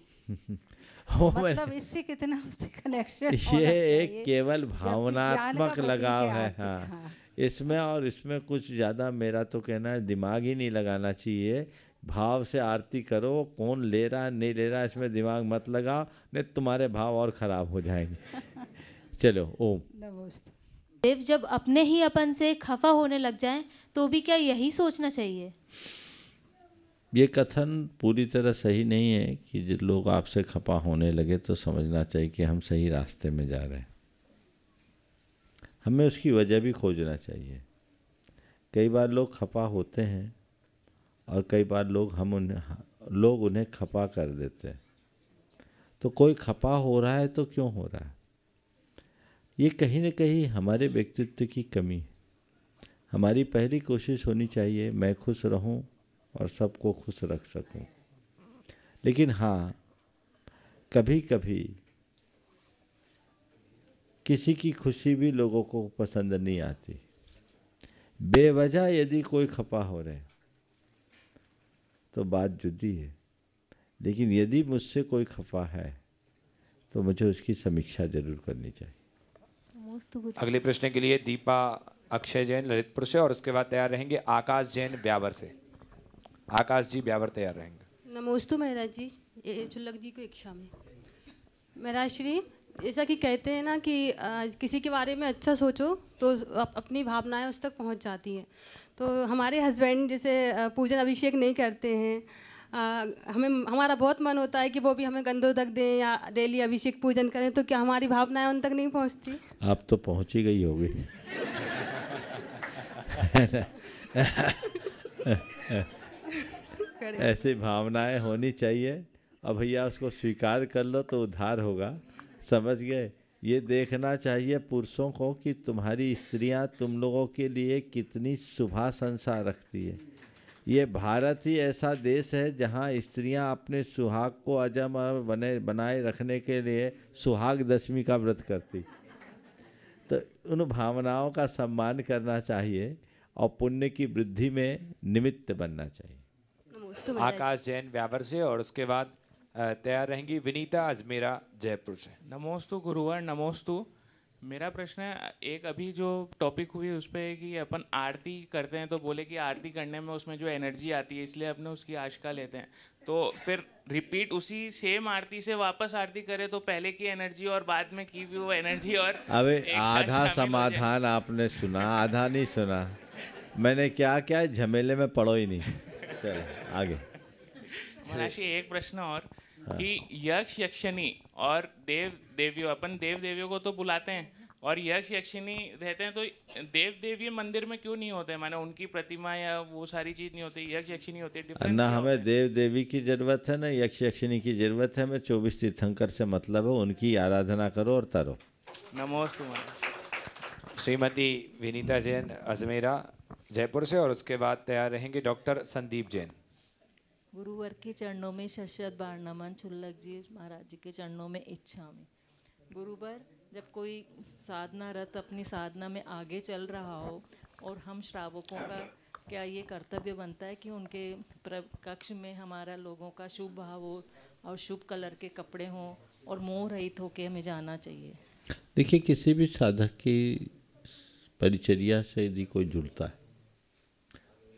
N: मतलब इससे कितना उससे कनेक्शन
B: ये एक केवल भावनात्मक लगाव है। हाँ, इसमें और इसमें कुछ ज़्यादा मेरा तो कहना है दिमाग ही नहीं लगाना चाहिए। भाव से आरती करो, कौन ले रहा नहीं ले रहा इसमें दिमाग मत लगाओ, नहीं तुम्हारे भाव और ख़राब हो जाएंगे। चलो ओम।
N: नमस्ते।
O: देव जब अपने ही अपन से खफा होने लग जाएं तो भी क्या यही सोचना चाहिए?
B: ये कथन पूरी तरह सही नहीं है कि जो लोग आपसे खपा होने लगे तो समझना चाहिए कि हम सही रास्ते में जा रहे हैं। हमें उसकी वजह भी खोजना चाहिए। कई बार लोग खपा होते हैं और कई बार लोग उन्हें खपा कर देते हैं। तो कोई खपा हो रहा है तो क्यों हो रहा है? ये कहीं न कहीं हमारे व्यक्तित्व की कमी है। हमारी पहली कोशिश होनी चाहिए मैं खुश रहूं और सबको खुश रख सकूं। लेकिन हाँ, कभी कभी किसी की खुशी भी लोगों को पसंद नहीं आती। बेवजह यदि कोई खपा हो रहे तो बात जुदी है, लेकिन यदि मुझसे कोई खफा है तो मुझे उसकी समीक्षा जरूर करनी चाहिए।
A: अगले प्रश्न के लिए दीपा अक्षय जैन ललितपुर से, और उसके बाद तैयार रहेंगे आकाश जैन ब्यावर से। आकाश जी ब्यावर तैयार रहेंगे।
P: नमोस्तु महाराज जी, चुल्लक जी को इच्छा में। महाराज श्री, जैसा कि कहते हैं ना कि किसी के बारे में अच्छा सोचो तो अपनी भावनाएं उस तक पहुंच जाती हैं। तो हमारे हस्बैंड जैसे पूजन अभिषेक नहीं करते हैं, हमारा बहुत मन होता है कि वो भी हमें गंधोदक दें या डेली अभिषेक पूजन करें, तो क्या हमारी भावनाएं उन तक नहीं पहुंचती?
B: आप तो पहुंच ही गई होगी। ऐसी भावनाएं होनी चाहिए और भैया उसको स्वीकार कर लो तो उद्धार होगा। समझ गए? ये देखना चाहिए पुरुषों को कि तुम्हारी स्त्रियां तुम लोगों के लिए कितनी शुभाशंसा रखती है। ये भारत ही ऐसा देश है जहाँ स्त्रियां अपने सुहाग को अजर बनाए रखने के लिए सुहाग दशमी का व्रत करती। तो उन भावनाओं का सम्मान करना चाहिए और पुण्य की वृद्धि में निमित्त बनना चाहिए।
A: आकाश जैन ब्यावर से, और उसके बाद तैयार रहेंगी विनीता अजमेरा जयपुर से।
Q: नमोस्तु गुरुवर, नमोस्तु। मेरा प्रश्न है, एक अभी जो टॉपिक हुई उस पर कि अपन आरती करते हैं तो बोले कि आरती करने में उसमें जो एनर्जी आती है इसलिए अपने उसकी आशका लेते हैं, तो फिर रिपीट उसी सेम आरती से वापस आरती करें तो पहले की एनर्जी और बाद में की भी वो एनर्जी और
B: अबे आधा समाधान आपने सुना, आधा नहीं सुना। मैंने क्या क्या झमेले में पड़ो ही नहीं। चलो आगे।
Q: महाराज एक प्रश्न और कि यक्ष यक्षिणी और देव देवियों, अपन देव देवियों को तो बुलाते हैं और यक्ष यक्षिणी रहते हैं, तो देव देवी मंदिर में क्यों नहीं होते? माने उनकी प्रतिमा या वो सारी चीज नहीं होती, यक्ष यक्षिणी होती है, डिफरेंस
B: ना हमें देव देवी की जरूरत है ना यक्ष यक्षिणी की जरूरत है। हमें 24 तीर्थंकर से मतलब है, उनकी आराधना करो और तरो।
Q: नमोस्तु।
A: श्रीमती विनीता जैन अजमेरा जयपुर से, और उसके बाद तैयार रहेंगे डॉक्टर संदीप जैन।
R: गुरुवर के चरणों में शश्वत बार नमन, चुल्लक जी महाराज जी के चरणों में इच्छा में। गुरुवर, जब कोई साधना रत अपनी साधना में आगे चल रहा हो और हम श्रावकों का क्या ये कर्तव्य बनता है कि उनके कक्ष में हमारा लोगों का शुभ भाव हो और शुभ कलर के कपड़े हों और मोह रहित होकर हमें जाना चाहिए?
B: देखिए, किसी भी साधक की परिचर्या से यदि कोई जुड़ता है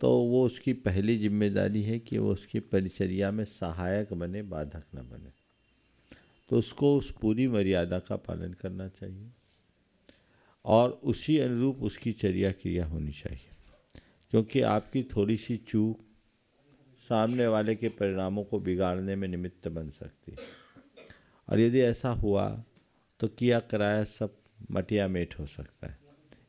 B: तो वो उसकी पहली जिम्मेदारी है कि वो उसकी परिचर्या में सहायक बने, बाधक न बने। तो उसको उस पूरी मर्यादा का पालन करना चाहिए और उसी अनुरूप उसकी चर्या क्रिया होनी चाहिए, क्योंकि आपकी थोड़ी सी चूक सामने वाले के परिणामों को बिगाड़ने में निमित्त बन सकती है। और यदि ऐसा हुआ तो किया कराया सब मटिया मेट हो सकता है,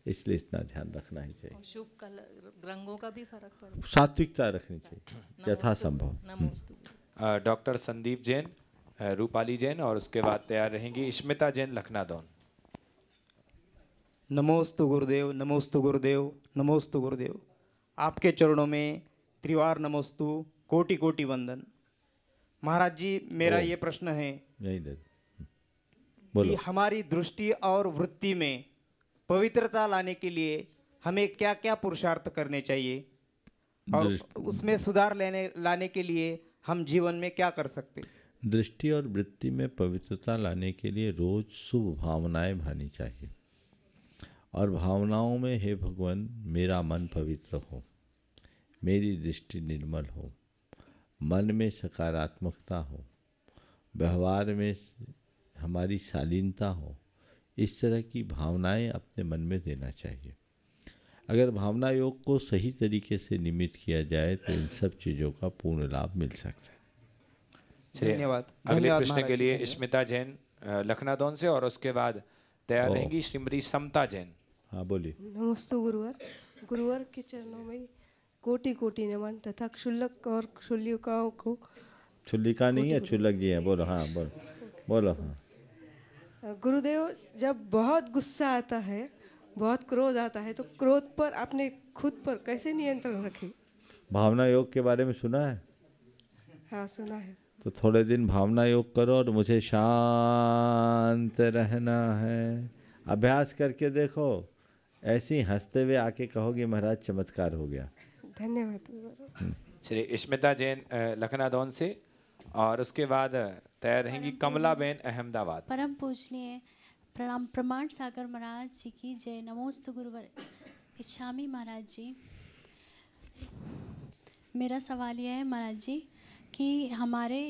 B: इसलिए इतना ध्यान रखना ही चाहिए।
R: शुभ कलर रंगों का भी फर्क पड़ता है,
B: सात्विकता रखनी चाहिए यथासंभव।
A: डॉक्टर संदीप जैन, रूपाली जैन, और उसके बाद तैयार रहेंगी स्मिता जैन लखनादौन।
S: नमोस्तु गुरुदेव, नमोस्तु गुरुदेव, नमोस्तु गुरुदेव। आपके चरणों में त्रिवार नमोस्तु, कोटि कोटि वंदन। महाराज जी मेरा ये प्रश्न है
B: नहीं दे
S: कि
B: बोलो।
S: हमारी दृष्टि और वृत्ति में पवित्रता लाने के लिए हमें क्या क्या पुरुषार्थ करने चाहिए और उसमें सुधार लाने के लिए हम जीवन में क्या कर सकते?
B: दृष्टि और वृत्ति में पवित्रता लाने के लिए रोज शुभ भावनाएं भानी चाहिए और भावनाओं में हे भगवान मेरा मन पवित्र हो, मेरी दृष्टि निर्मल हो, मन में सकारात्मकता हो, व्यवहार में हमारी शालीनता हो, इस तरह की भावनाएं अपने मन में देना चाहिए। अगर भावना योग को सही तरीके से निमित किया जाए तो इन सब चीज़ों का पूर्ण लाभ मिल सकता है।
S: धन्यवाद।
A: अगले प्रश्न के लिए स्मिता जैन लखनऊ से और उसके बाद तैयार रहेंगी श्रीमती समता जैन।
B: हाँ बोलिए।
T: नमस्ते गुरुवर के चरणों में कोटि कोटि नमन तथा क्षुल्लक और क्षुल्लिकाओं को।
B: क्षुल्लिका नहीं है, क्षुल्लक जी है। बोलो हाँ, बोलो हाँ।
T: गुरुदेव, जब बहुत गुस्सा आता है, बहुत क्रोध आता है, तो क्रोध पर आपने खुद पर कैसे नियंत्रण रखे?
B: भावना योग के बारे में सुना है?
T: हाँ सुना है।
B: तो थोड़े दिन भावना योग करो और मुझे शांत रहना है, अभ्यास करके देखो। ऐसे ही हंसते हुए आके कहोगे महाराज चमत्कार हो गया।
T: धन्यवाद।
A: श्री स्मिता जैन लखनऊ से और उसके बाद तैयार रहेंगी कमला बेन अहमदाबाद।
U: परम पूजनीय प्रणाम प्रमाण सागर महाराज जी की जय। नमोस्तु गुरुवर इच्छामी महाराज जी। मेरा सवाल यह है महाराज जी कि हमारे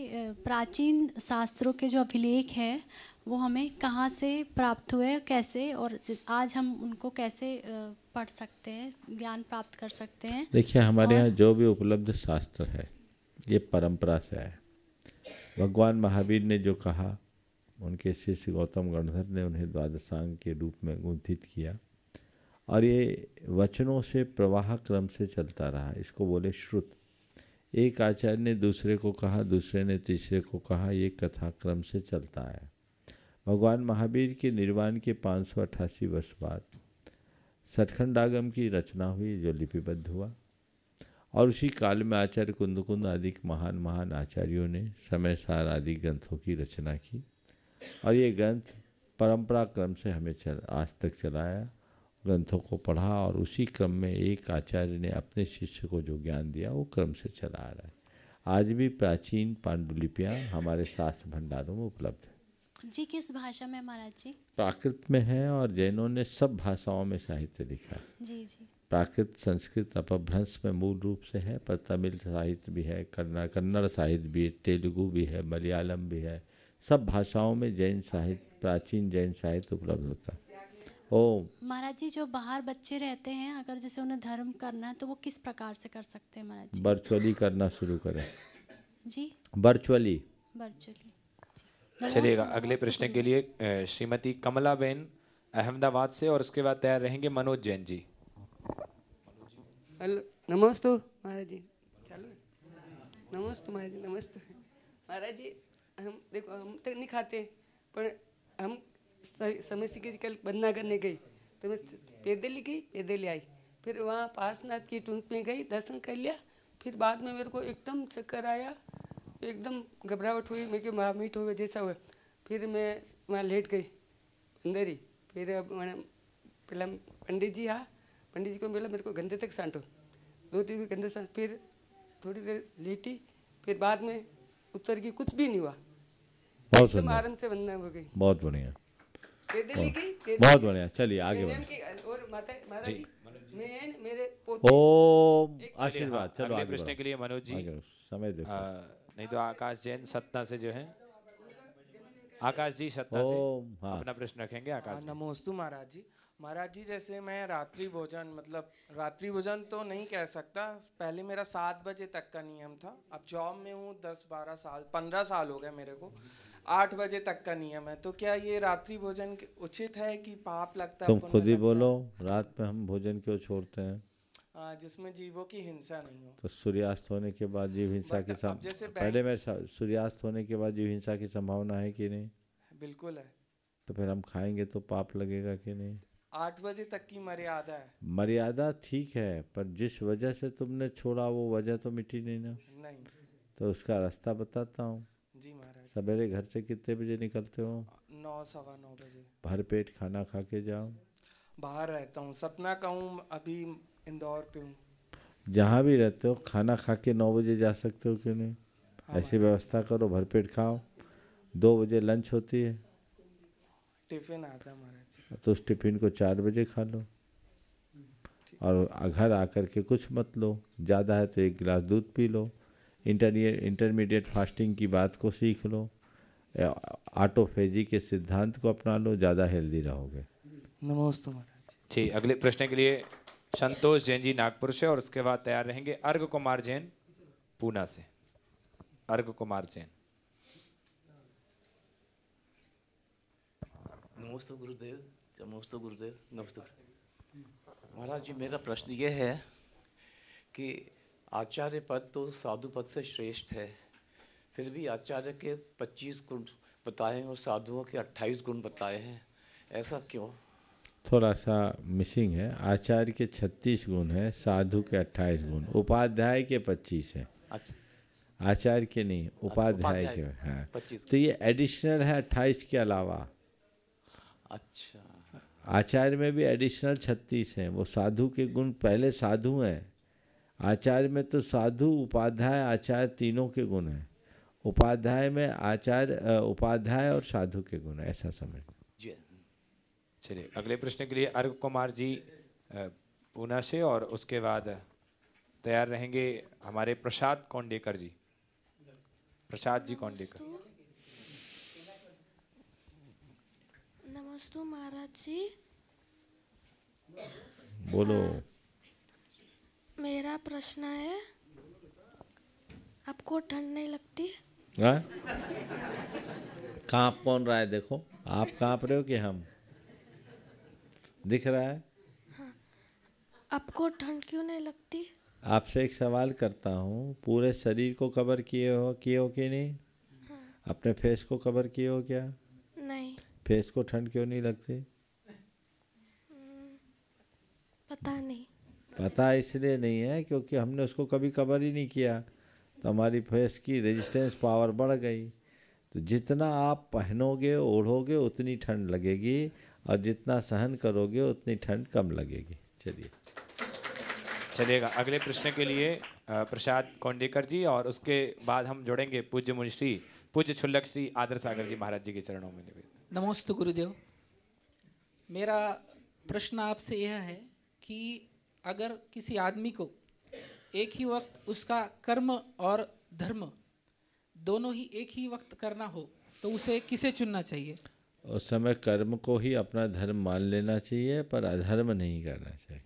U: प्राचीन शास्त्रों के जो अभिलेख है वो हमें कहाँ से प्राप्त हुए, कैसे, और आज हम उनको कैसे पढ़ सकते हैं, ज्ञान प्राप्त कर सकते हैं?
B: देखिए हमारे यहाँ जो भी उपलब्ध शास्त्र है ये परंपरा से है। भगवान महावीर ने जो कहा, उनके शिष्य गौतम गणधर ने उन्हें द्वादशांग के रूप में गुंथित किया और ये वचनों से प्रवाह क्रम से चलता रहा। इसको बोले श्रुत। एक आचार्य ने दूसरे को कहा, दूसरे ने तीसरे को कहा, ये कथाक्रम से चलता है। भगवान महावीर के निर्वाण के 588 वर्ष बाद सतखंडागम की रचना हुई जो लिपिबद्ध हुआ और उसी काल में आचार्य कुंदकुंद आदि महान आचार्यों ने समय सार आदि ग्रंथों की रचना की और ये ग्रंथ परंपरा क्रम से हमें आज तक चलाया। ग्रंथों को पढ़ा और उसी क्रम में एक आचार्य ने अपने शिष्य को जो ज्ञान दिया वो क्रम से चला आ रहा है। आज भी प्राचीन पांडुलिपियाँ हमारे शास्त्र भंडारों में उपलब्ध है।
U: जी किस भाषा में महाराज जी?
B: प्राकृत में है और जैनों ने सब भाषाओं में साहित्य लिखा है।
U: जी जी।
B: प्राकृत संस्कृत अपभ्रंश में मूल रूप से है, पर तमिल साहित्य भी है, कन्नड़ साहित्य भी है, तेलुगु भी है, मलयालम भी है। सब भाषाओं में जैन साहित्य, प्राचीन जैन साहित्य उपलब्ध होता है।
U: महाराज जी, जो बाहर बच्चे रहते हैं, अगर जैसे उन्हें धर्म करना है तो वो किस प्रकार से कर सकते हैं महाराज जी?
B: वर्चुअली करना शुरू करें
U: जी।
B: वर्चुअली।
A: चलिएगा अगले प्रश्न के लिए श्रीमती कमला बेन अहमदाबाद से और उसके बाद तैयार रहेंगे मनोज जैन जी।
C: हेलो, नमस्ते महाराज जी। चलो, नमस्ते महाराज जी। नमस्ते महाराज जी। हम देखो, हम तक नहीं खाते, पर हम समय से कल बंदना करने गई तो मैं पैदल ही गई, पैदल ही आई। फिर वहाँ पार्श्वनाथ की टूंक में गई, दर्शन कर लिया। फिर बाद में मेरे को एकदम चक्कर आया, एकदम घबराहट हुई, मैं कि मीट हुए जैसा हुआ। फिर मैं वहाँ लेट गई अंदर ही। फिर पहला पंडित जी को बोला मेरे को गंदे तक सांटो, 2-3 गंदे सांट। फिर थोड़ी देर लेटी, फिर बाद में उत्तर की कुछ भी नहीं हुआ, एकदम आराम से वंदना हो गई।
B: बहुत बढ़िया,
C: बहुत
B: बढ़िया। चलिए आगे बढ़िए।
C: और महाराज जी, मैं मेरे
B: ओम आशीर्वाद। चलो
A: अगले प्रश्न के लिए मनोज जी
B: समय देखो।
A: नहीं तो आकाश जैन सतना से जो है, आकाश जी सतना से अपना प्रश्न रखेंगे। आकाश।
V: नमोस्तु महाराज जी। महाराज जी, जैसे मैं रात्रि भोजन, मतलब रात्रि भोजन तो नहीं कह सकता, पहले मेरा 7 बजे तक का नियम था। अब जॉब में हूँ 10-12 साल, 15 साल हो गए मेरे को। 8 बजे तक का नियम है, तो क्या ये रात्रि भोजन उचित है कि पाप लगता है?
B: तुम खुद ही बोलो, रात में हम भोजन क्यों छोड़ते हैं?
V: जिसमें जीवों की हिंसा नहीं हो।
B: तो सूर्यास्त होने के बाद जीव हिंसा की पहले मैं सूर्यास्त होने के बाद जीव हिंसा की संभावना है कि नहीं?
V: बिल्कुल है।
B: तो फिर हम खाएंगे तो पाप लगेगा कि नहीं?
V: 8 बजे तक की मर्यादा है।
B: मर्यादा ठीक है, पर जिस वजह से तुमने छोड़ा वो वजह तो मिटी नहीं ना।
V: नहीं।
B: तो उसका रास्ता बताता हूँ।
V: जी महाराज।
B: सवेरे घर से कितने बजे निकलते हो?
V: 9 सवा 9 बजे।
B: भर पेट खाना खा के जाओ।
V: बाहर रहता हूँ, सतना का हूँ, अभी इंदौर पे हूँ।
B: जहाँ भी रहते हो खाना खा के 9 बजे जा सकते हो क्यों नहीं? ऐसी व्यवस्था करो, भर पेट खाओ। 2 बजे लंच होती है,
V: टिफिन आता है महाराज।
B: तो उस टिफिन को 4 बजे खा लो। और घर आकर के कुछ मत लो, ज़्यादा है तो 1 गिलास दूध पी लो। इंटरमीडिएट फास्टिंग की बात को सीख लो, ऑटोफेजी के सिद्धांत को अपना लो, ज़्यादा हेल्दी रहोगे।
V: नमस्ते महाराज।
A: जी, अगले प्रश्न के लिए संतोष जैन जी नागपुर से, और उसके बाद तैयार रहेंगे अर्घ कुमार जैन पूना से। अर्घ कुमार जैन।
D: नमस्ते गुरुदेव। नमस्ते गुरुदेव। नमस्ते महाराज जी, मेरा प्रश्न ये है कि आचार्य पद तो साधु पद से श्रेष्ठ है, फिर भी आचार्य के 25 गुण बताए और साधुओं के 28 गुण बताए हैं, ऐसा क्यों?
B: थोड़ा सा मिसिंग है। आचार्य के 36 गुण है, साधु के 28 गुण, उपाध्याय के 25 है।
D: अच्छा।
B: आचार्य के नहीं, उपाध्याय के। हाँ,
D: 25।
B: तो ये एडिशनल है 28 के अलावा।
D: अच्छा।
B: आचार्य में भी एडिशनल 36 हैं। वो साधु के गुण पहले साधु हैं। आचार्य में तो साधु, उपाध्याय, आचार्य तीनों के गुण हैं। उपाध्याय में आचार्य, उपाध्याय और साधु के गुण है, ऐसा समझ।
A: चलिए, अगले प्रश्न के लिए अर्घ कुमार जी पूना से, और उसके बाद तैयार रहेंगे हमारे प्रसाद कौंडेकर जी। प्रसाद जी कौंडेकर।
E: नमस्ते महाराज जी।
B: बोलो।
E: मेरा प्रश्न है, आपको ठंड नहीं लगती?
B: हाँ? कांप कौन रहा है? देखो, आप कांप रहे हो कि हम? दिख रहा है?
E: हाँ। आपको ठंड क्यों नहीं लगती?
B: आपसे एक सवाल करता हूँ, पूरे शरीर को कवर किए हो कि नहीं?
E: हाँ।
B: अपने फेस को कवर किए हो क्या?
E: नहीं।
B: फेस को ठंड क्यों नहीं लगती?
E: पता नहीं।
B: पता इसलिए नहीं है क्योंकि हमने उसको कभी कवर ही नहीं किया, तो हमारी फेस की रेजिस्टेंस पावर बढ़ गई। तो जितना आप पहनोगे, ओढ़ोगे, उतनी ठंड लगेगी, और जितना सहन करोगे उतनी ठंड कम लगेगी। चलिए,
A: चलिएगा अगले प्रश्न के लिए प्रसाद कौंडेकर जी, और उसके बाद हम जोड़ेंगे पूज्य मुनिश्री पूज्य छुल्लक श्री आदर सागर जी महाराज जी के चरणों में निवेदन।
W: नमस्ते गुरुदेव। मेरा प्रश्न आपसे यह है कि अगर किसी आदमी को एक ही वक्त उसका कर्म और धर्म दोनों ही एक ही वक्त करना हो, तो उसे किसे चुनना चाहिए?
B: उस समय कर्म को ही अपना धर्म मान लेना चाहिए, पर अधर्म नहीं करना चाहिए।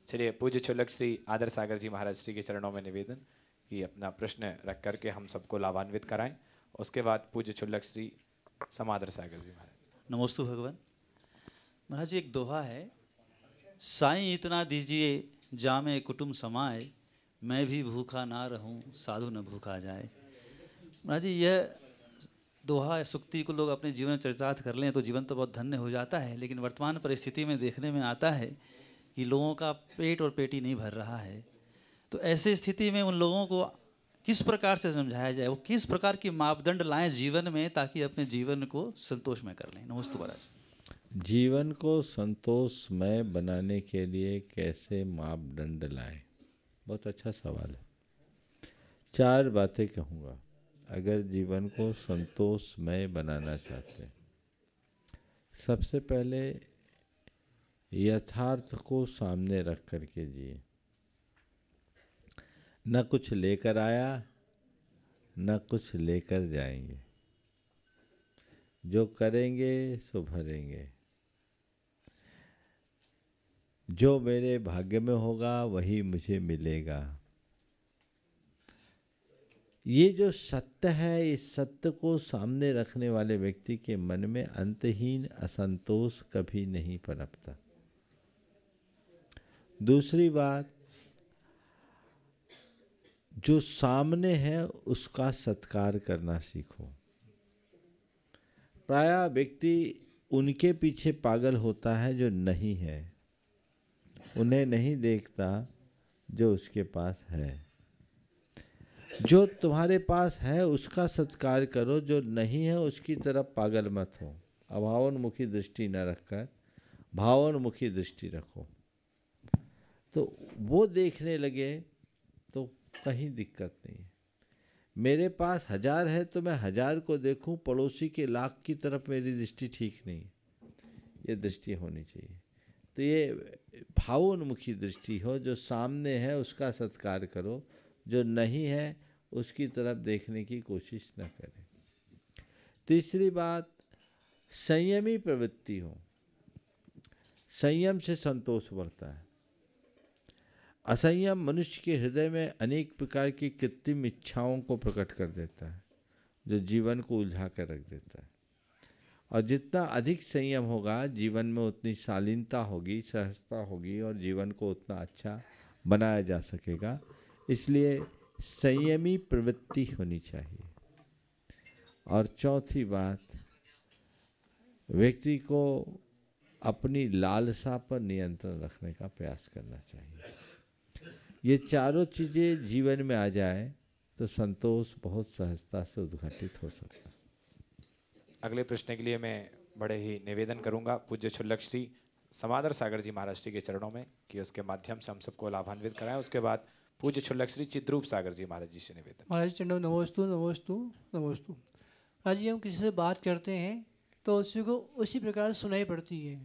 A: चलिए, पूज्य छुल्लक श्री आदर सागर जी महाराज श्री के चरणों में निवेदन कि अपना प्रश्न रख करके हम सबको लाभान्वित कराएं। उसके बाद पूज्य छुल्लक श्री समादर सागर जी महाराज।
K: नमोस्तु भगवान। महाराज जी, एक दोहा है, साईं इतना दीजिए जामे कुटुंब समाए, मैं भी भूखा ना रहूं साधु न भूखा जाए। महाराज जी, यह दोहा सुक्ति को लोग अपने जीवन में चरितार्थ कर लें तो जीवन तो बहुत धन्य हो जाता है, लेकिन वर्तमान परिस्थिति में देखने में आता है कि लोगों का पेट और पेटी नहीं भर रहा है। तो ऐसी स्थिति में उन लोगों को किस प्रकार से समझाया जाए, वो किस प्रकार की मापदंड लाएं जीवन में, ताकि अपने जीवन को संतोषमय कर लें? नमस्ते महाराज।
B: जीवन को संतोषमय बनाने के लिए कैसे मापदंड लाएं? बहुत अच्छा सवाल है। 4 बातें कहूँगा अगर जीवन को संतोषमय बनाना चाहते हैं। सबसे पहले यथार्थ को सामने रख करके जिए। न कुछ लेकर आया, न कुछ लेकर जाएंगे। जो करेंगे सो भरेंगे। जो मेरे भाग्य में होगा वही मुझे मिलेगा। ये जो सत्य है, इस सत्य को सामने रखने वाले व्यक्ति के मन में अंतहीन असंतोष कभी नहीं पनपता। दूसरी बात, जो सामने है उसका सत्कार करना सीखो। प्रायः व्यक्ति उनके पीछे पागल होता है जो नहीं है, उन्हें नहीं देखता जो उसके पास है। जो तुम्हारे पास है उसका सत्कार करो, जो नहीं है उसकी तरफ पागल मत हो। अभावोन्मुखी दृष्टि न रखकर भावोन्मुखी दृष्टि रखो। तो वो देखने लगे तो कहीं दिक्कत नहीं है। मेरे पास 1000 है तो मैं 1000 को देखूं, पड़ोसी के लाख की तरफ मेरी दृष्टि ठीक नहीं है। ये दृष्टि होनी चाहिए। तो ये भावोन्मुखी दृष्टि हो, जो सामने है उसका सत्कार करो, जो नहीं है उसकी तरफ देखने की कोशिश न करें। तीसरी बात, संयमी प्रवृत्ति हो। संयम से संतोष बढ़ता है। असंयम मनुष्य के हृदय में अनेक प्रकार की कृत्रिम इच्छाओं को प्रकट कर देता है, जो जीवन को उलझा कर रख देता है। और जितना अधिक संयम होगा जीवन में उतनी शालीनता होगी, सहजता होगी और जीवन को उतना अच्छा बनाया जा सकेगा। इसलिए संयमी प्रवृत्ति होनी चाहिए। और चौथी बात, व्यक्ति को अपनी लालसा पर नियंत्रण रखने का प्रयास करना चाहिए। ये चारों चीज़ें जीवन में आ जाए तो संतोष बहुत सहजता से उद्घाटित हो सकता है।
A: अगले प्रश्न के लिए मैं बड़े ही निवेदन करूंगा पूज्य क्षुल्लक श्री समादर सागर जी महाराज जी के चरणों में कि उसके माध्यम से हम सबको लाभान्वित कराएं। उसके बाद पूज्य क्षुल्लक श्री चिद्रूप सागर जी महाराज जी से निवेदन।
F: महाराज चरणों नमोस्तु नमोस्तु नमोस्तु। महाराज जी, हम किसी से बात करते हैं तो उसी को उसी प्रकार सुनाई पड़ती है।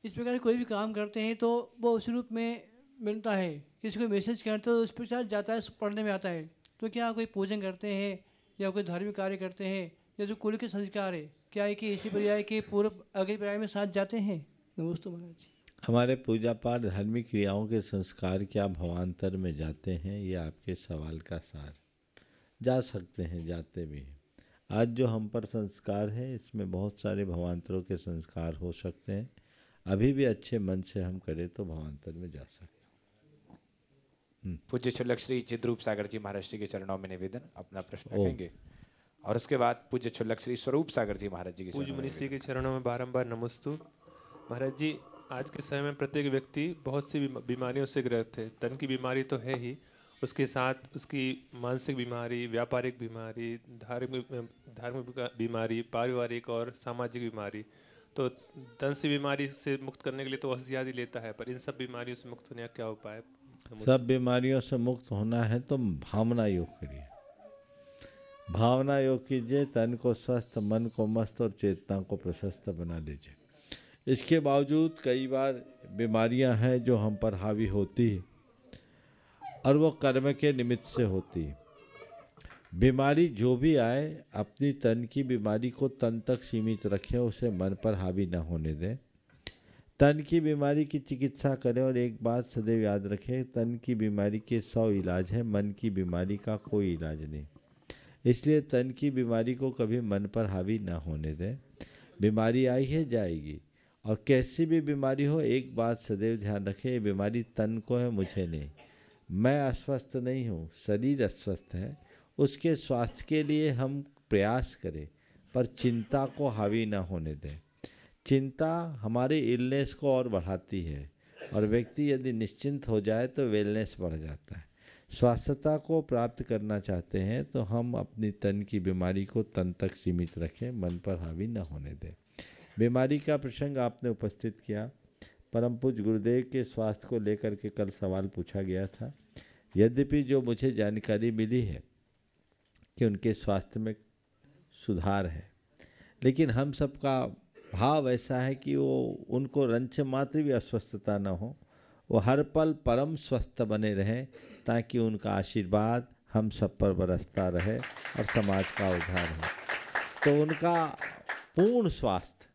F: इस प्रकार कोई भी काम करते हैं तो वो उसी रूप में मिलता है। किसी को मैसेज करते तो उस प्रकार जाता है, पढ़ने में आता है। तो क्या कोई पूजन करते हैं या कोई धार्मिक कार्य करते हैं या जो कुल के संस्कार है, क्या है कि इसी पर्याय के पूर्व अगले पर्याय में साथ जाते हैं? नमस्ते महाराज जी।
B: हमारे पूजा पाठ धार्मिक क्रियाओं के संस्कार क्या भवांतर में जाते हैं, ये आपके सवाल का सार। जा सकते हैं, जाते भी हैं। आज जो हम पर संस्कार है इसमें बहुत सारे भवांतरों के संस्कार हो सकते हैं। अभी भी अच्छे मन से हम करें तो भवांतर में जा सकते हैं।
A: पूज्य क्षुल्लक श्री चिद्रूप सागर जी महाराज जी के चरणों में निवेदन, अपना प्रश्न रखेंगे। और उसके बाद पूज्य क्षुल्लक श्री स्वरूप सागर जी महाराज जी के
G: पूज्य मनीषी के चरणों में बारंबार नमस्तु। महाराज जी, आज के समय में प्रत्येक व्यक्ति बहुत सी बीमारियों से ग्रस्त है। तन की बीमारी तो है ही, उसके साथ उसकी मानसिक बीमारी, व्यापारिक बीमारी, धार्मिक बीमारी, पारिवारिक और सामाजिक बीमारी। तो तन से बीमारी से मुक्त करने के लिए तो औषधि आदि लेता है, पर इन सब बीमारियों से मुक्त होने का क्या उपाय?
B: सब बीमारियों से मुक्त होना है तो भावना योग करिए। भावना योग कीजिए, तन को स्वस्थ, मन को मस्त और चेतना को प्रशस्त बना लीजिए। इसके बावजूद कई बार बीमारियां हैं जो हम पर हावी होती है और वो कर्म के निमित्त से होती है। बीमारी जो भी आए, अपनी तन की बीमारी को तन तक सीमित रखें, उसे मन पर हावी न होने दें। तन की बीमारी की चिकित्सा करें और एक बात सदैव याद रखें, तन की बीमारी के 100 इलाज है, मन की बीमारी का कोई इलाज नहीं। इसलिए तन की बीमारी को कभी मन पर हावी ना होने दें। बीमारी आई है, जाएगी, और कैसी भी बीमारी हो एक बात सदैव ध्यान रखें, ये बीमारी तन को है, मुझे नहीं। मैं अस्वस्थ नहीं हूँ, शरीर अस्वस्थ है। उसके स्वास्थ्य के लिए हम प्रयास करें, पर चिंता को हावी ना होने दें। चिंता हमारे इलनेस को और बढ़ाती है, और व्यक्ति यदि निश्चिंत हो जाए तो वेलनेस बढ़ जाता है। स्वास्थ्यता को प्राप्त करना चाहते हैं तो हम अपनी तन की बीमारी को तन तक सीमित रखें, मन पर हावी न होने दें। बीमारी का प्रसंग आपने उपस्थित किया। परम पूज्य गुरुदेव के स्वास्थ्य को लेकर के कल सवाल पूछा गया था। यद्यपि जो मुझे जानकारी मिली है कि उनके स्वास्थ्य में सुधार है, लेकिन हम सबका भाव ऐसा है कि वो उनको रंच मात्र भी अस्वस्थता न हो, वो हर पल परम स्वस्थ बने रहें, ताकि उनका आशीर्वाद हम सब पर बरसता रहे और समाज का उद्धार हो। तो उनका पूर्ण स्वास्थ्य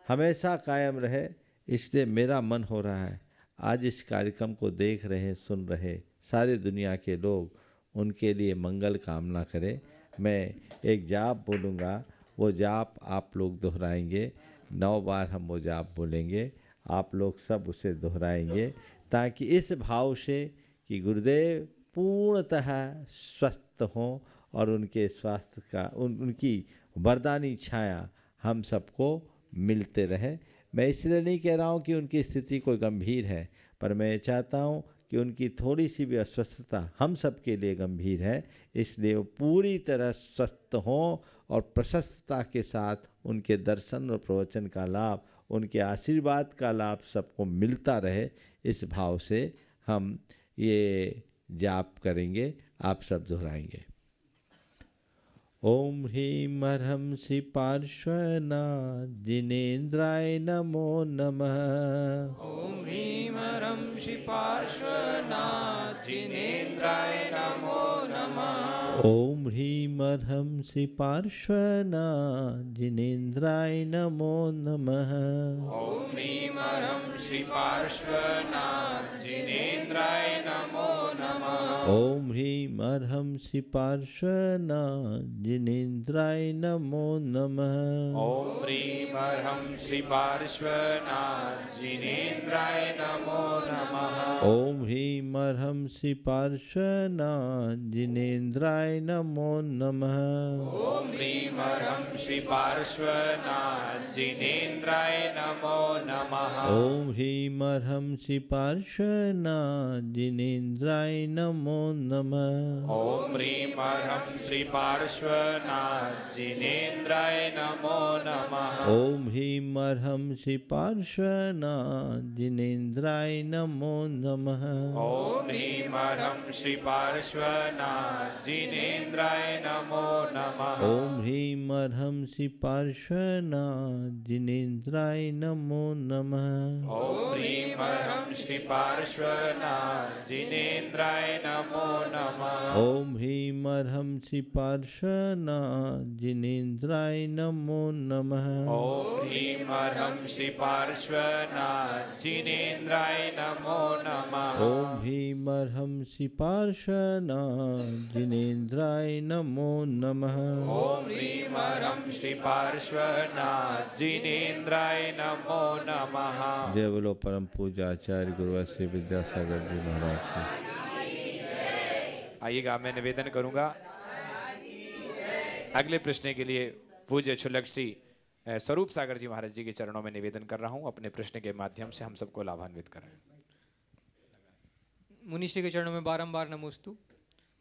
B: हमेशा कायम रहे। इसलिए मेरा मन हो रहा है आज इस कार्यक्रम को देख रहे, सुन रहे सारे दुनिया के लोग उनके लिए मंगल कामना करें। मैं एक जाप बोलूँगा, वो जाप आप लोग दोहराएंगे। 9 बार हम वो जाप बोलेंगे, आप लोग सब उसे दोहराएंगे, ताकि इस भाव से कि गुरुदेव पूर्णतः स्वस्थ हों और उनके स्वास्थ्य का उनकी वरदानी छाया हम सबको मिलते रहे। मैं इसलिए नहीं कह रहा हूँ कि उनकी स्थिति कोई गंभीर है, पर मैं चाहता हूँ कि उनकी थोड़ी सी भी अस्वस्थता हम सब के लिए गंभीर है, इसलिए वो पूरी तरह स्वस्थ हों और प्रशस्तता के साथ उनके दर्शन और प्रवचन का लाभ, उनके आशीर्वाद का लाभ सबको मिलता रहे। इस भाव से हम ये जाप करेंगे, आप सब दोहराएंगे। ओम ह्रीं अर्हंसि पार्श्वनाथ जिनेन्द्राय नमो नमः।
A: ओम ह्रीं अर्हंसि पार्श्वनाथ जिनेन्द्राय नमो नमः।
B: ओम ह्रीं अर्हंसि पार्श्वनाथ जिनेन्द्राय नमो नमः।
A: ओम ह्रीं अर्हंसि पार्श्वनाथ जिनेन्द्राय नमो नमः।
B: ओम ह्रीं अर्हंसि पार्श्वनाथ जिनेन्द्राय नमो नमः।
A: ओम ह्रीं अर्हंसि पार्श्वनाथ जिनेन्द्राय नमो नमः।
B: ओम ह्रीं अर्हंसि पार्श्वनाथ जिनेन्द्राय नमो नमः।
A: ओम ह्रीं अर्हंसि पार्श्वनाथ जिनेन्द्राय नमो नमः।
B: ओम ह्रीं अर्हंसि पार्श्वनाथ जिनेन्द्राय नमो नमः।
A: ओम ह्रीं अर्हंसि पार्श्वनाथ जिनेन्द्राय नमो नमः।
B: ओम ह्रीं अर्हंसि पार्श्वनाथ जिनेन्द्राय नमो नमः।
A: ओम ह्रीं अर्हंसि पार्श्वनाथ जिनेन्द्राय नमो नमः।
B: ओम ह्रीं अर्हंसि पार्श्वनाथ जिनेन्द्राय नमो नमः।
A: ओम ह्रीं अर्हंसि पार्श्वनाथ जिनेन्द्राय नमो नमः।
B: ओम ह्रीं अर्हंसि पार्श्वनाथ जिनेन्द्राय नमो नमः।
A: ओम ह्रीं अर्हंसि पार्श्वनाथ जिनेन्द्राय नमो नमः।
B: ओम ह्रीं अर्हंसि पार्श्वनाथ जिनेन्द्राय नमो नमः।
A: ओम ह्रीं अर्हंसि पार्श्वनाथ जिनेन्द्राय नमो नमः।
B: जय बोलो परम पूज्य आचार्य गुरुवर श्री विद्यासागर जी महाराज की।
A: आइएगा, मैं निवेदन करूंगा अगले प्रश्न के लिए पूज्य क्षुल्लक श्री स्वरूप सागर जी महाराज जी के चरणों में निवेदन कर रहा हूं, अपने प्रश्न के माध्यम से हम सबको लाभान्वित करें।
H: मुनिश्री के चरणों में बारंबार नमोस्तु।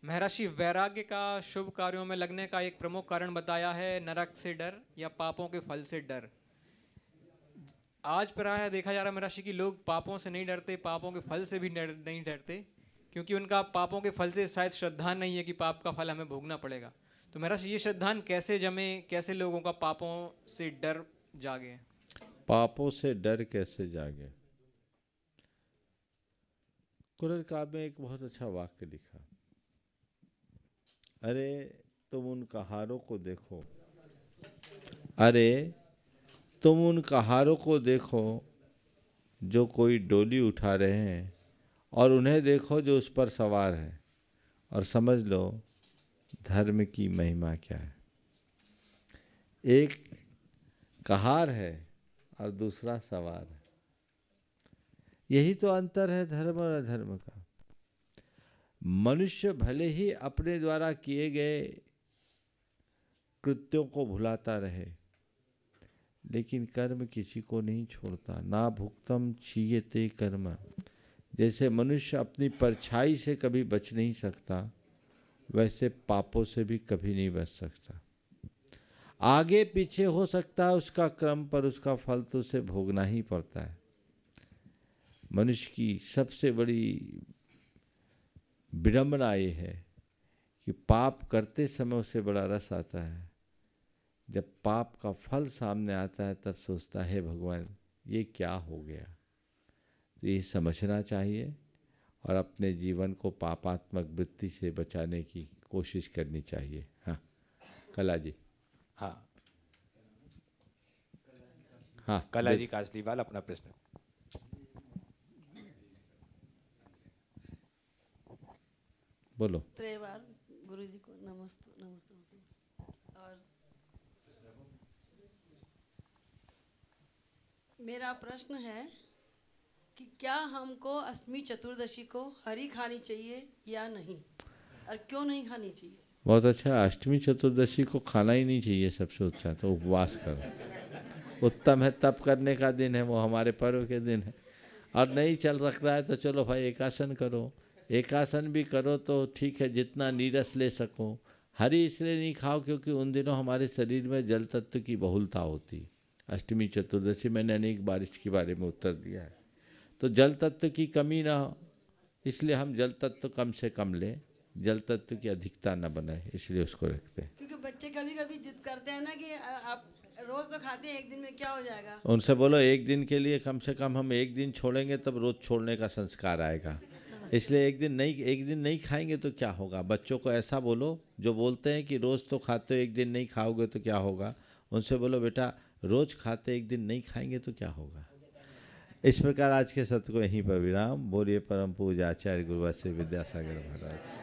H: महर्षि वैराग्य का शुभ कार्यों में लगने का एक प्रमुख कारण बताया है नरक से डर या पापों के फल से डर। आज प्रायः देखा जा रहा है महर्षि कि लोग पापों से नहीं डरते, पापों के फल से भी नहीं डरते, क्योंकि उनका पापों के फल से शायद श्रद्धा नहीं है कि पाप का फल हमें भोगना पड़ेगा। तो महर्षि ये श्रद्धा कैसे जमे, कैसे लोगों का पापों से डर जागे?
B: पापों से डर कैसे जागे? कुरान काब में एक बहुत अच्छा वाक्य लिखा, अरे तुम उन कहारों को देखो, अरे तुम उन कहारों को देखो जो कोई डोली उठा रहे हैं, और उन्हें देखो जो उस पर सवार है, और समझ लो धर्म की महिमा क्या है। एक कहार है और दूसरा सवार है। यही तो अंतर है धर्म और अधर्म का। मनुष्य भले ही अपने द्वारा किए गए कृत्यों को भुलाता रहे, लेकिन कर्म किसी को नहीं छोड़ता। ना भुक्तम क्षीयते कर्म। जैसे मनुष्य अपनी परछाई से कभी बच नहीं सकता, वैसे पापों से भी कभी नहीं बच सकता। आगे पीछे हो सकता है उसका क्रम, पर उसका फल तो उसे भोगना ही पड़ता है। मनुष्य की सबसे बड़ी विडंबना ये है कि पाप करते समय उसे बड़ा रस आता है, जब पाप का फल सामने आता है तब सोचता है भगवान ये क्या हो गया। तो ये समझना चाहिए और अपने जीवन को पापात्मक वृत्ति से बचाने की कोशिश करनी चाहिए। हाँ कला जी।
A: हाँ
B: हाँ
A: कला जी कासलीवाल, अपना प्रश्न।
B: बोलो।
I: त्रेवार गुरु जी को नमस्ते नमस्ते। और मेरा प्रश्न है कि क्या हमको अष्टमी चतुर्दशी को हरी खानी चाहिए या नहीं, और क्यों नहीं खानी चाहिए?
B: बहुत अच्छा। अष्टमी चतुर्दशी को खाना ही नहीं चाहिए, सबसे अच्छा तो उपवास करो। उत्तम है, तप करने का दिन है, वो हमारे पर्व के दिन है। और नहीं चल रखता है तो चलो भाई एकासन करो। एकासन भी करो तो ठीक है, जितना नीरस ले सको। हरी इसलिए नहीं खाओ क्योंकि उन दिनों हमारे शरीर में जल तत्व की बहुलता होती। अष्टमी चतुर्दशी मैंने अनेक बार इसके बारे में उत्तर दिया है। तो जल तत्व की कमी ना हो, इसलिए हम जल तत्व कम से कम लें, जल तत्व की अधिकता न बनाए, इसलिए उसको रखते हैं।
I: क्योंकि बच्चे कभी कभी जिद करते हैं ना कि आप रोज तो खाते हैं, एक दिन में क्या हो जाएगा।
B: उनसे बोलो एक दिन के लिए कम से कम हम एक दिन छोड़ेंगे तब रोज छोड़ने का संस्कार आएगा। इसलिए एक दिन नहीं खाएंगे तो क्या होगा। बच्चों को ऐसा बोलो जो बोलते हैं कि रोज़ तो खाते हो, एक दिन नहीं खाओगे तो क्या होगा। उनसे बोलो बेटा रोज़ खाते एक दिन नहीं खाएंगे तो क्या होगा। इस प्रकार आज के सत्र को यहीं पर विराम। बोलिए परम पूज्य आचार्य गुरुवर श्री विद्यासागर महाराज।